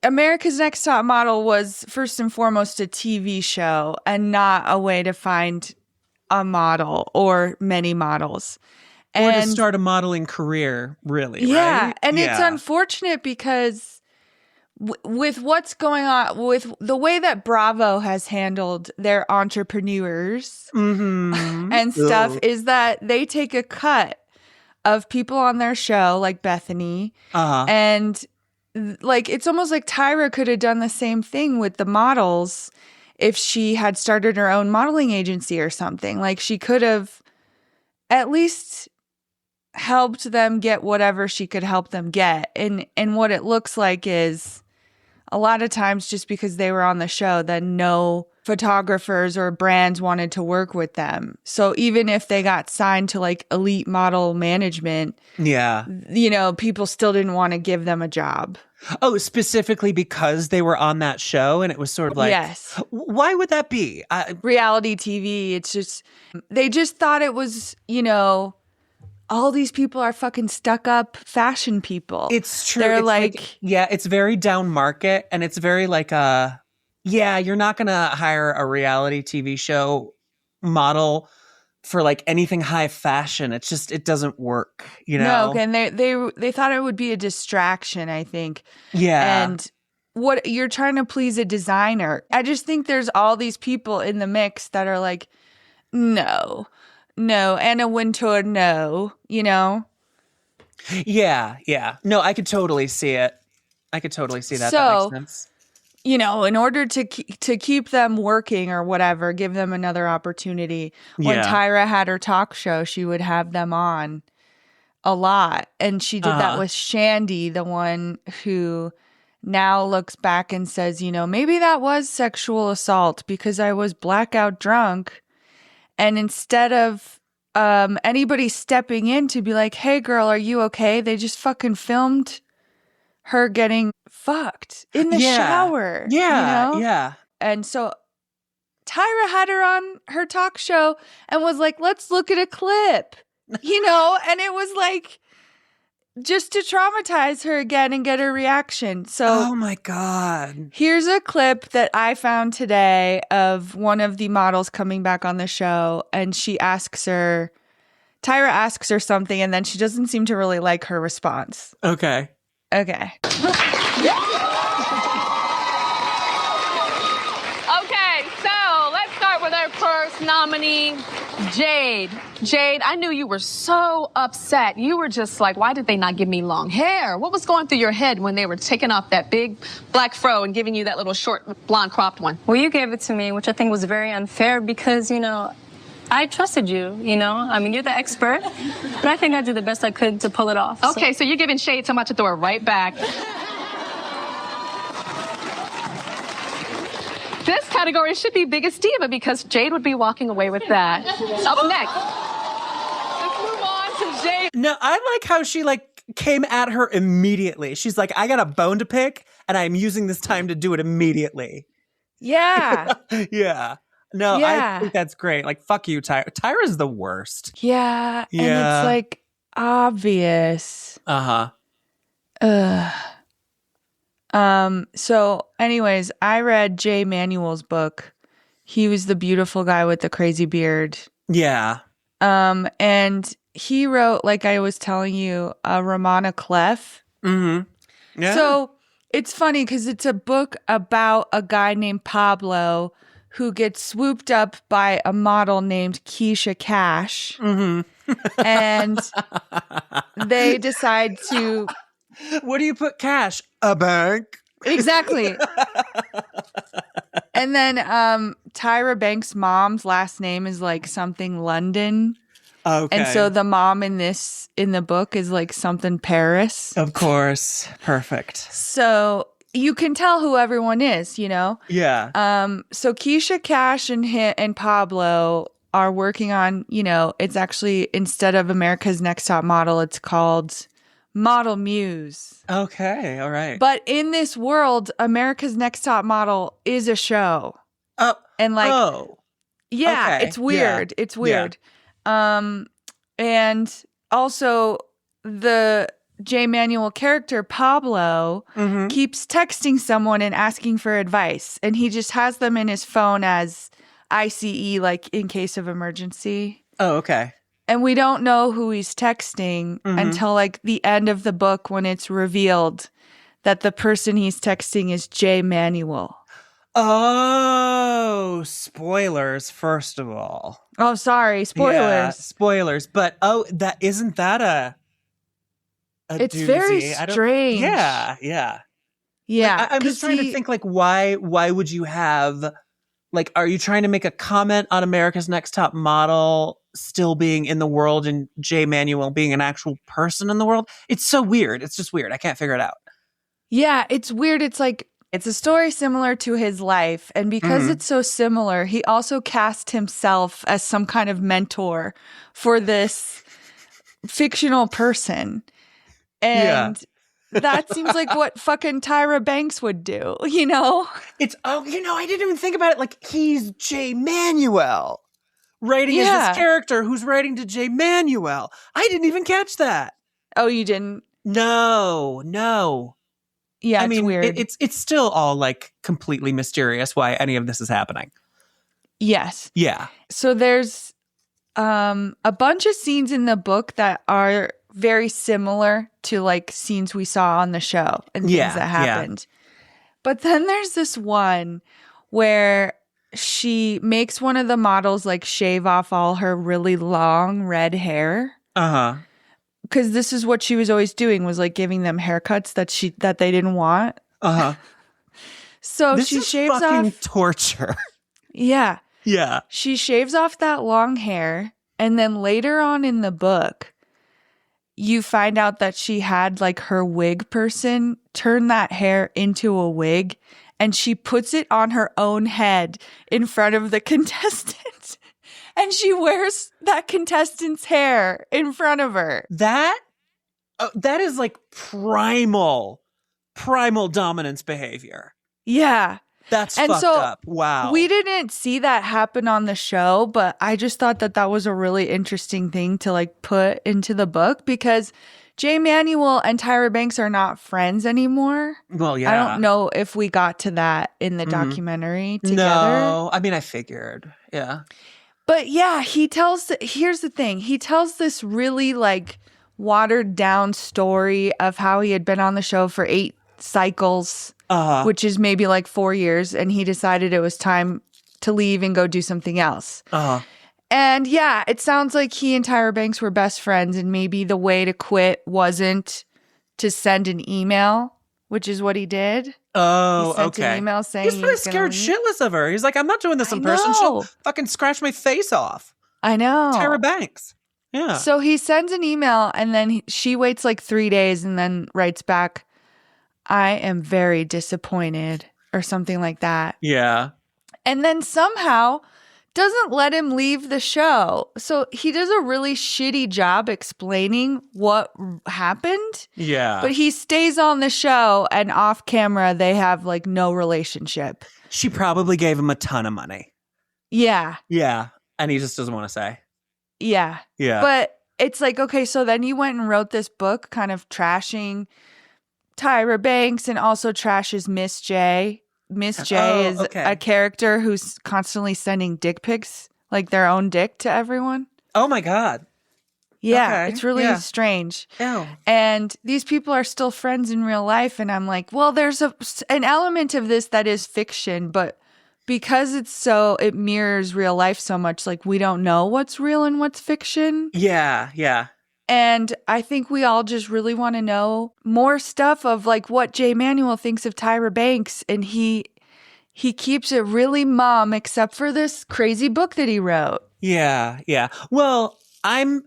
America's Next Top Model was first and foremost a TV show and not a way to find a model or many models. Or to start a modeling career, really, right? And it's unfortunate because with what's going on, with the way that Bravo has handled their entrepreneurs and stuff, is that they take a cut of people on their show, like Bethany, and like it's almost like Tyra could have done the same thing with the models if she had started her own modeling agency or something. Like, she could have at least helped them get whatever she could help them get. And what it looks like is a lot of times, just because they were on the show, then no photographers or brands wanted to work with them. So even if they got signed to like elite model management, people still didn't want to give them a job. Oh, specifically because they were on that show, and it was sort of like, yes. Why would that be? Reality TV. It's just, they just thought it was, all these people are fucking stuck up fashion people. It's true. They're it's it's very down market, and it's very like you're not gonna hire a reality TV show model for like anything high fashion. It's just, it doesn't work, No, and they thought it would be a distraction, I think. Yeah. And what you're trying to please a designer. I just think there's all these people in the mix that are like, no, Anna Wintour, no, Yeah. No, I could totally see it. I could totally see that. So, that makes sense. In order to keep them working or whatever, give them another opportunity. When Tyra had her talk show, she would have them on a lot. And she did that with Shandy, the one who now looks back and says, maybe that was sexual assault because I was blackout drunk. And instead of anybody stepping in to be like, hey, girl, are you okay? They just fucking filmed her getting fucked in the shower. Yeah. And so Tyra had her on her talk show and was like, let's look at a clip, and it was like just to traumatize her again and get her reaction. So, oh my God. Here's a clip that I found today of one of the models coming back on the show, and Tyra asks her something, and then she doesn't seem to really like her response. Okay. Okay. Okay, so let's start with our first nominee, Jade. Jade, I knew you were so upset. You were just like, why did they not give me long hair? What was going through your head when they were taking off that big black fro and giving you that little short blonde cropped one? Well, you gave it to me, which I think was very unfair because, I trusted you, I mean, you're the expert, but I think I did the best I could to pull it off. Okay, so you're giving Shade so much to throw it right back. This category should be Biggest Diva because Jade would be walking away with that. Up next, let's move on to Jade. No, I like how she came at her immediately. She's like, I got a bone to pick, and I'm using this time to do it immediately. Yeah. Yeah. No, I think that's great. Like, fuck you, Tyra. Tyra's the worst. Yeah. And it's like obvious. Uh-huh. So anyways, I read Jay Manuel's book. He was the beautiful guy with the crazy beard. Yeah. And he wrote, like I was telling you, a Ramona Clef. Mm-hmm. Yeah. So it's funny because it's a book about a guy named Pablo who gets swooped up by a model named Keisha Cash. Mm-hmm. And they decide to... Where do you put cash? A bank. Exactly. And then Tyra Banks' mom's last name is like something London. Okay. And so the mom in the book is like something Paris. Of course. Perfect. So you can tell who everyone is, Yeah. So Keisha Cash and Pablo are working on, it's actually, instead of America's Next Top Model, it's called Model Muse. Okay. All right. But in this world, America's Next Top Model is a show. Oh. And like, yeah, okay. It's weird. Yeah. It's weird. And also the J. Manuel character, Pablo, keeps texting someone and asking for advice. And he just has them in his phone as ICE, like in case of emergency. Oh, okay. And we don't know who he's texting until like the end of the book when it's revealed that the person he's texting is J. Manuel. Oh, spoilers, first of all. Oh, sorry. Spoilers. Yeah, spoilers. But, isn't that a it's doozy? very strange. Yeah. Yeah. I'm just trying to think, like, why would you have Like, are you trying to make a comment on America's Next Top Model still being in the world and Jay Manuel being an actual person in the world? It's so weird. It's just weird. I can't figure it out. Yeah, it's weird. It's like, it's a story similar to his life. And because it's so similar, he also cast himself as some kind of mentor for this fictional person. And that seems like what fucking Tyra Banks would do, you know? It's, I didn't even think about it. Like, he's Jay Manuel writing as this character who's writing to Jay Manuel. I didn't even catch that. Oh, you didn't? No. Yeah, I mean, weird. It's still all like completely mysterious why any of this is happening. Yes. Yeah. So there's a bunch of scenes in the book that are very similar to like scenes we saw on the show and things that happened. But then there's this one where she makes one of the models like shave off all her really long red hair. Because this is what she was always doing, was like giving them haircuts that they didn't want. So this she is shaves fucking off torture. Yeah. Yeah. She shaves off that long hair, and then later on in the book, you find out that she had like her wig person turn that hair into a wig, and she puts it on her own head in front of the contestant. And she wears that contestant's hair in front of her. That is like primal dominance behavior. Yeah. That's fucked up. Wow. We didn't see that happen on the show, but I just thought that was a really interesting thing to like put into the book, because Jay Manuel and Tyra Banks are not friends anymore. Well, yeah. I don't know if we got to that in the documentary together. No, I mean, I figured. Yeah. But yeah, here's the thing. He tells this really like watered down story of how he had been on the show for 8 cycles, which is maybe like 4 years. And he decided it was time to leave and go do something else. And yeah, it sounds like he and Tyra Banks were best friends. And maybe the way to quit wasn't to send an email, which is what he did. Oh, he sent an email saying he's probably scared shitless of her. He's like, I'm not doing this in person. She'll fucking scratch my face off. I know. Tyra Banks. Yeah. So he sends an email, and then she waits like 3 days and then writes back, I am very disappointed, or something like that. Yeah. And then somehow doesn't let him leave the show. So he does a really shitty job explaining what happened. Yeah. But he stays on the show, and off camera, they have like no relationship. She probably gave him a ton of money. Yeah. Yeah. And he just doesn't want to say. Yeah. Yeah. But it's like, okay, so then you went and wrote this book kind of trashing Tyra Banks and also trashes Miss J. Miss J is a character who's constantly sending dick pics, like their own dick, to everyone. Oh my God. Yeah, it's really strange. Ew. And these people are still friends in real life. And I'm like, well, there's an element of this that is fiction, but because it mirrors real life so much, like we don't know what's real and what's fiction. Yeah, yeah. And I think we all just really want to know more stuff of like what Jay Manuel thinks of Tyra Banks. And he keeps it really mum, except for this crazy book that he wrote. Yeah, yeah. Well, I'm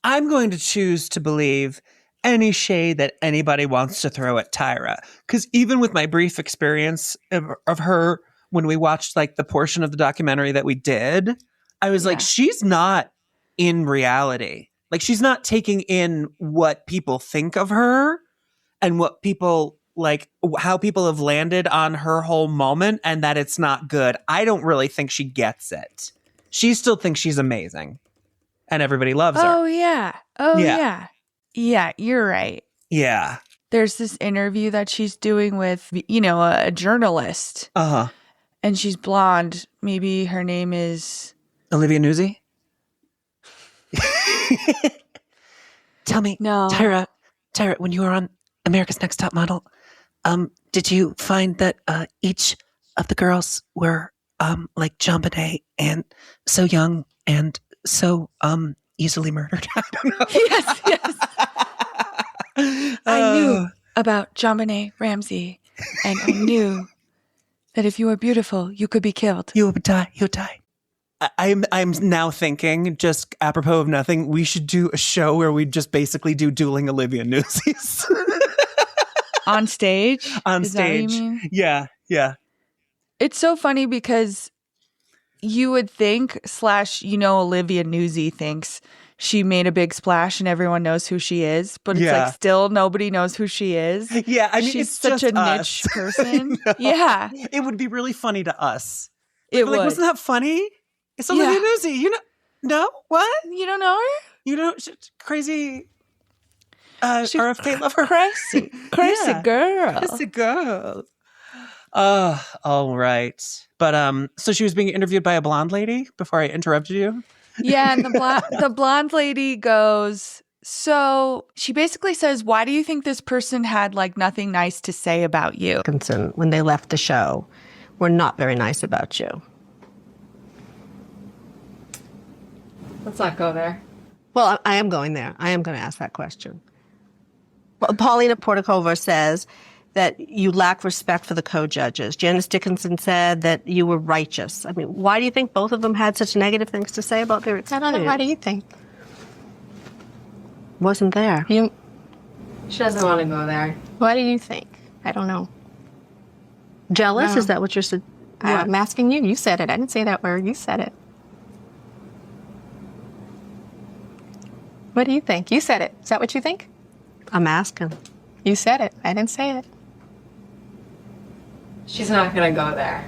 going to choose to believe any shade that anybody wants to throw at Tyra. Because even with my brief experience of her when we watched like the portion of the documentary that we did, I was like, she's not in reality. Like, she's not taking in what people think of her and what people like, how people have landed on her whole moment, and that it's not good. I don't really think she gets it. She still thinks she's amazing and everybody loves her. Oh, yeah. Oh, yeah. Yeah, you're right. Yeah. There's this interview that she's doing with, a journalist. And she's blonde. Maybe her name is Olivia Nuzzi? Tell me, Tyra, when you were on America's Next Top Model, did you find that each of the girls were like JonBenet and so young and so easily murdered? I don't know. Yes. I knew about JonBenet Ramsey, and I knew that if you were beautiful, you could be killed. You would die. You would die. I'm now thinking, just apropos of nothing, we should do a show where we just basically do dueling Olivia Newsies. On stage? On Is that what you stage. mean? Yeah. It's so funny because you would think / Olivia Newsy thinks she made a big splash and everyone knows who she is, but it's like still nobody knows who she is. Yeah, I mean, she's it's such just a us. niche person. Yeah. It would be really funny to us. It Like, would. wasn't that funny? It's Olivia Newsy. You know? No? What? You don't know her? You know, crazy. RFK lover. Crazy girl. Crazy girl. All right. But so she was being interviewed by a blonde lady before I interrupted you. Yeah, and the blonde lady goes, so she basically says, why do you think this person had like nothing nice to say about you? When they left the show, were not very nice about you. Let's not go there. Well, I am going there. I am going to ask that question. Well, Paulina Portakova says that you lack respect for the co-judges. Janice Dickinson said that you were righteous. I mean, why do you think both of them had such negative things to say about their experience? I don't know. Why do you think? Wasn't there. She doesn't want to go there. Why do you think? I don't know. Jealous? No. Is that what you're saying? I'm asking you. You said it. I didn't say that word. You said it. What do you think? You said it. Is that what you think? I'm asking. You said it. I didn't say it. She's not going to go there.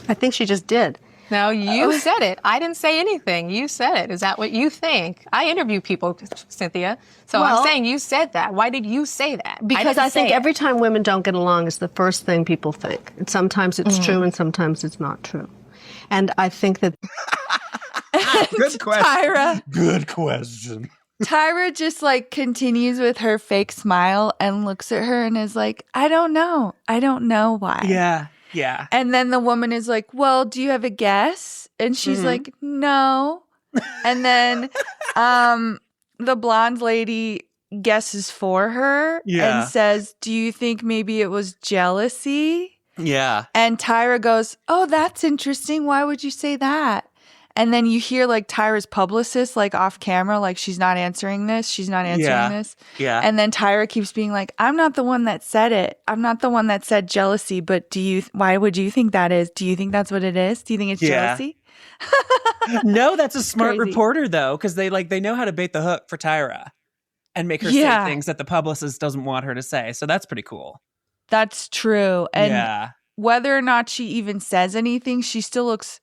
I think she just did. No, you said it. I didn't say anything. You said it. Is that what you think? I interview people, Cynthia. So Well, I'm saying you said that. Why did you say that? Because I think every time women don't get along is the first thing people think. And sometimes it's true and sometimes it's not true. And I think that... Good question. Tyra. Good question. Tyra just like continues with her fake smile and looks at her and is like, I don't know. I don't know why. Yeah. And then the woman is like, well, do you have a guess? And she's like, no. And then the blonde lady guesses for her and says, do you think maybe it was jealousy? Yeah. And Tyra goes, oh, that's interesting. Why would you say that? And then you hear like Tyra's publicist like off camera, like she's not answering this. She's not answering this. Yeah. And then Tyra keeps being like, I'm not the one that said it. I'm not the one that said jealousy. But why would you think that is? Do you think that's what it is? Do you think it's jealousy? No, that's a smart Crazy. reporter though, because they know how to bait the hook for Tyra and make her say things that the publicist doesn't want her to say. So that's pretty cool. That's true. And whether or not she even says anything, she still looks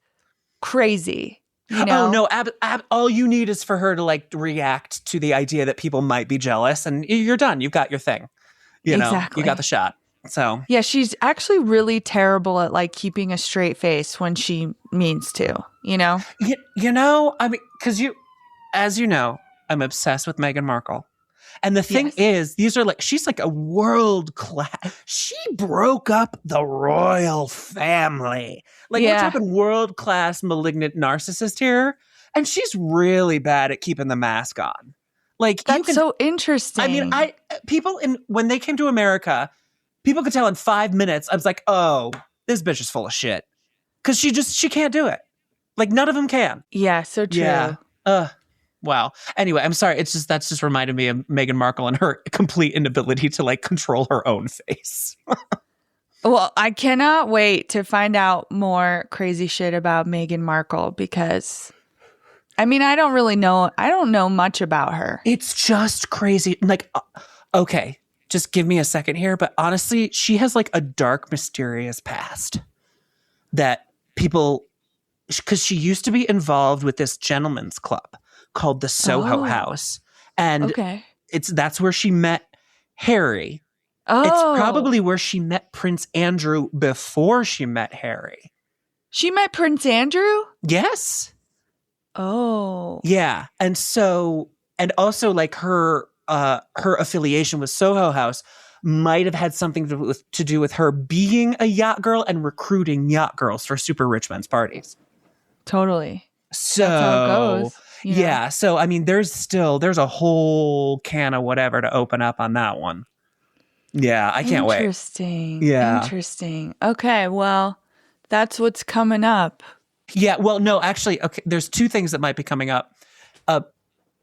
crazy. You know? Oh no! All you need is for her to like react to the idea that people might be jealous, and you're done. You've got your thing. You know, Exactly. you got the shot. So yeah, she's actually really terrible at like keeping a straight face when she means to. You know. You know, I mean, because as you know, I'm obsessed with Meghan Markle. And the thing is, she's like a world class. She broke up the royal family. Like we're talking world class malignant narcissist here. And she's really bad at keeping the mask on. Like that's so interesting. I mean, when they came to America, people could tell in 5 minutes, I was like, oh, this bitch is full of shit. Because she can't do it. Like none of them can. Yeah, so true. Yeah. Wow. Anyway, I'm sorry. That's just reminded me of Meghan Markle and her complete inability to like control her own face. Well, I cannot wait to find out more crazy shit about Meghan Markle because, I mean, I don't know much about her. It's just crazy. Like, okay, just give me a second here. But honestly, she has like a dark, mysterious past that people, because she used to be involved with this gentleman's club called the Soho House. And that's where she met Harry. It's probably where she met Prince Andrew before she met Harry. She met Prince Andrew? Yes. Oh. Yeah. And also like her affiliation with Soho House might have had something to do with her being a yacht girl and recruiting yacht girls for super rich men's parties. Totally. So that's how it goes. Yeah. So, I mean, there's a whole can of whatever to open up on that one. Yeah, I can't wait. Interesting. Yeah. Interesting. Okay, well, that's what's coming up. Yeah, well, no, actually, okay, there's two things that might be coming up.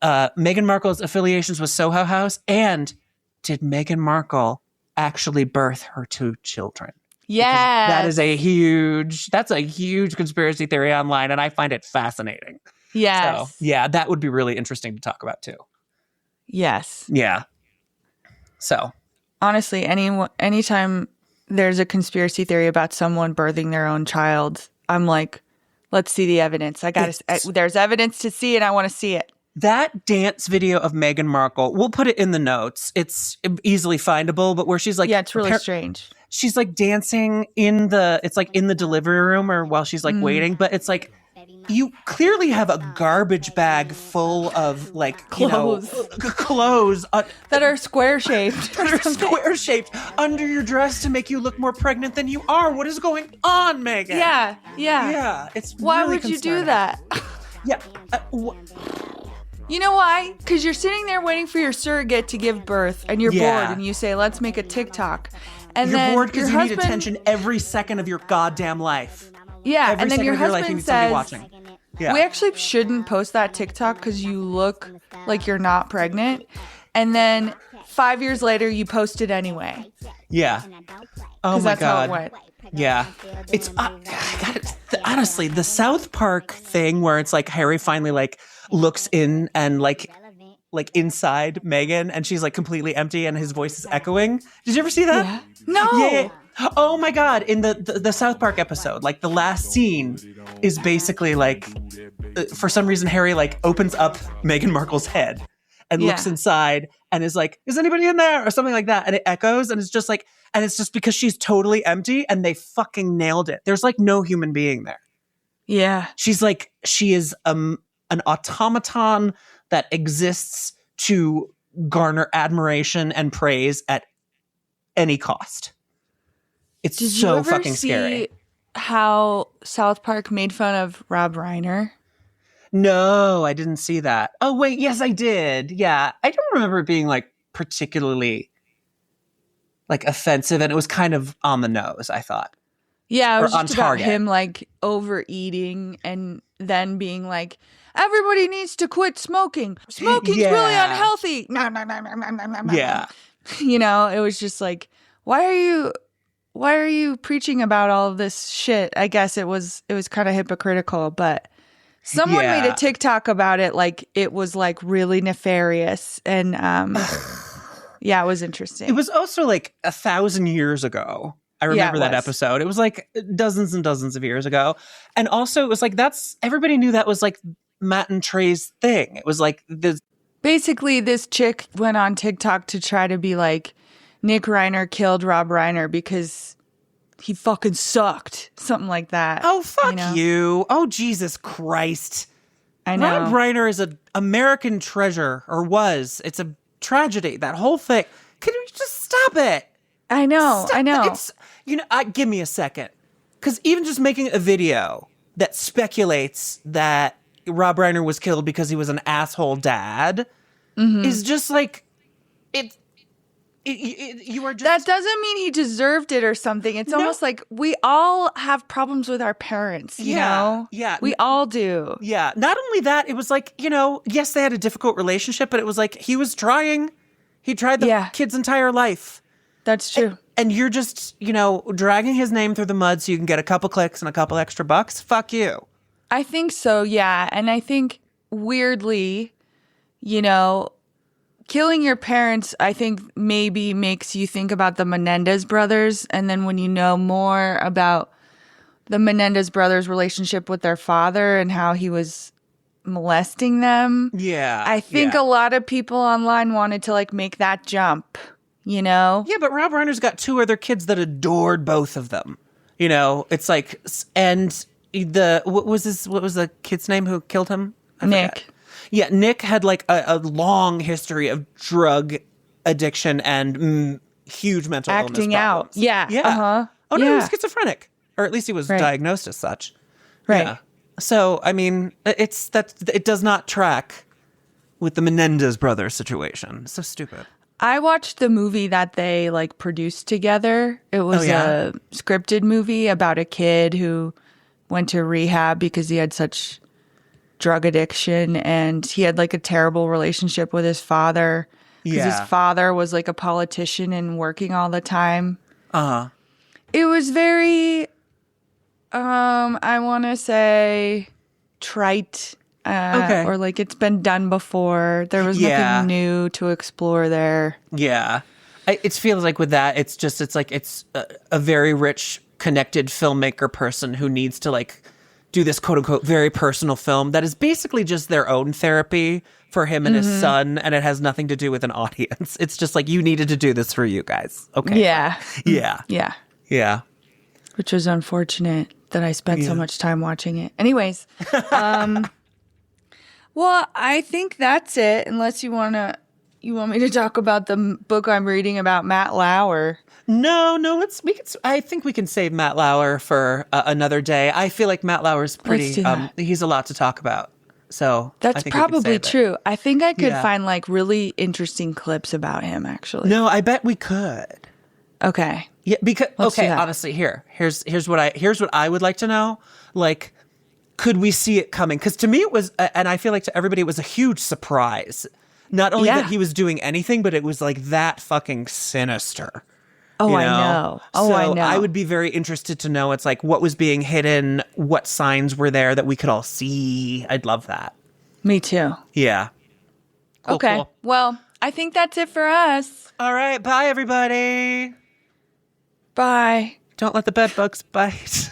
Meghan Markle's affiliations with Soho House, and did Meghan Markle actually birth her 2 children? Yeah. That's a huge conspiracy theory online, and I find it fascinating. Yes. So, yeah, that would be really interesting to talk about too. Yes. Yeah. So, honestly, anytime there's a conspiracy theory about someone birthing their own child, I'm like, let's see the evidence. There's evidence to see, and I want to see it. That dance video of Meghan Markle, we'll put it in the notes. It's easily findable, but where she's like, yeah, it's really strange. She's like dancing in the delivery room or while she's like waiting, but it's like, you clearly have a garbage bag full of like clothes that are square shaped. Square shaped under your dress to make you look more pregnant than you are. What is going on, Megan? Yeah. It's why really would you do that? Yeah. You know why? Because you're sitting there waiting for your surrogate to give birth, and you're bored, and you say, "Let's make a TikTok." And you're then bored because you need attention every second of your goddamn life. Yeah, every and then second your of your life, husband you need somebody says, watching. Yeah. "We actually shouldn't post that TikTok because you look like you're not pregnant." And then 5 years later, you post it anyway. Yeah. Oh my that's god. how it went. Yeah. It's honestly the South Park thing where it's like Harry finally like looks in and like inside Meghan and she's like completely empty and his voice is echoing. Did you ever see that? Yeah. No. Yeah. Oh my god, in the South Park episode, like the last scene is basically like for some reason Harry like opens up Meghan Markle's head and looks inside and is like, "Is anybody in there?" or something like that, and it echoes and it's just like, and it's just because she's totally empty and they fucking nailed it. There's like no human being there. Yeah. She is an automaton that exists to garner admiration and praise at any cost. It's Did so you ever fucking see scary. how South Park made fun of Rob Reiner? No, I didn't see that. Oh, wait. Yes, I did. Yeah. I don't remember it being like particularly like offensive. And it was kind of on the nose, I thought. Yeah, it was Or on just about target. him like overeating and then being like, everybody needs to quit smoking. Smoking's really unhealthy. No. Yeah. You know, it was just like, why are you preaching about all of this shit? I guess it was kind of hypocritical, but someone made a TikTok about it like it was like really nefarious and yeah, it was interesting. It was also like 1,000 years ago. I remember that episode. It was like dozens and dozens of years ago. And also it was like everybody knew that was like Matt and Trey's thing. It was like basically this chick went on TikTok to try to be like, Nick Reiner killed Rob Reiner because he fucking sucked. Something like that. Oh, fuck you. Oh, Jesus Christ. I know. Rob Reiner is an American treasure, or was. It's a tragedy, that whole thing. Can you just stop it? I know. It's, give me a second. Because even just making a video that speculates that Rob Reiner was killed because he was an asshole dad is just like, you are just... That doesn't mean he deserved it or something. It's almost like we all have problems with our parents, you know? Yeah. We all do. Yeah. Not only that, it was like, yes, they had a difficult relationship, but it was like he was trying. He tried the kid's entire life. That's true. And you're just, dragging his name through the mud so you can get a couple clicks and a couple extra bucks. Fuck you. I think so, yeah. And I think weirdly, killing your parents, I think maybe makes you think about the Menendez brothers. And then when you know more about the Menendez brothers' relationship with their father and how he was molesting them. Yeah. I think a lot of people online wanted to like make that jump, Yeah, but Rob Reiner's got 2 other kids that adored both of them. It's like, and what was the kid's name who killed him? Nick. Yeah, Nick had like a long history of drug addiction and huge mental illness acting out. problems. Yeah. Yeah. Oh no, he was schizophrenic, or at least he was diagnosed as such. Right. Yeah. So I mean, it does not track with the Menendez brothers situation. So stupid. I watched the movie that they like produced together. It was a scripted movie about a kid who went to rehab because he had such drug addiction, and he had like a terrible relationship with his father because his father was like a politician and working all the time. It was very, I want to say trite. Or like it's been done before. There was nothing new to explore there. Yeah. It feels like with that, it's like it's a very rich, connected filmmaker person who needs to like do this quote unquote very personal film that is basically just their own therapy for him and his son. And it has nothing to do with an audience. It's just like, you needed to do this for you guys. Okay. Yeah. Yeah. Yeah. Yeah. Which was unfortunate that I spent so much time watching it. Anyways. Well, I think that's it. Unless you want me to talk about the book I'm reading about Matt Lauer. No. I think we can save Matt Lauer for another day. I feel like Matt Lauer's pretty. He's a lot to talk about. So that's probably true. I think I could find like really interesting clips about him. Actually, no, I bet we could. Okay. Yeah, because honestly, here's what I would like to know. Like, could we see it coming? Because to me it was, and I feel like to everybody it was a huge surprise. Not only that he was doing anything, but it was like that fucking sinister. Oh, I know. Oh, I know. I would be very interested to know. It's like what was being hidden, what signs were there that we could all see. I'd love that. Me too. Yeah. Cool, okay. Cool. Well, I think that's it for us. All right. Bye, everybody. Bye. Don't let the bed bugs bite.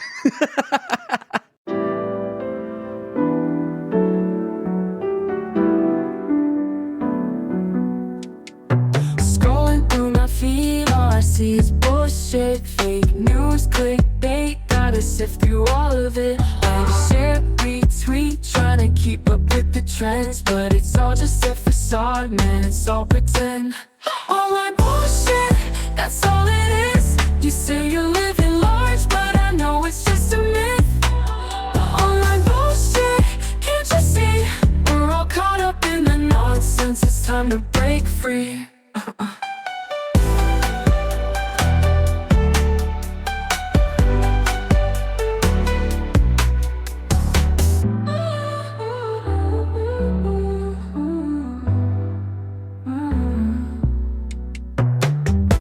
Scrolling through my feed, all I see is bullshit, fake news, clickbait. Gotta sift through all of it. I share, retweet, trying to keep up with the trends, but it's all just a facade, man. It's all pretend.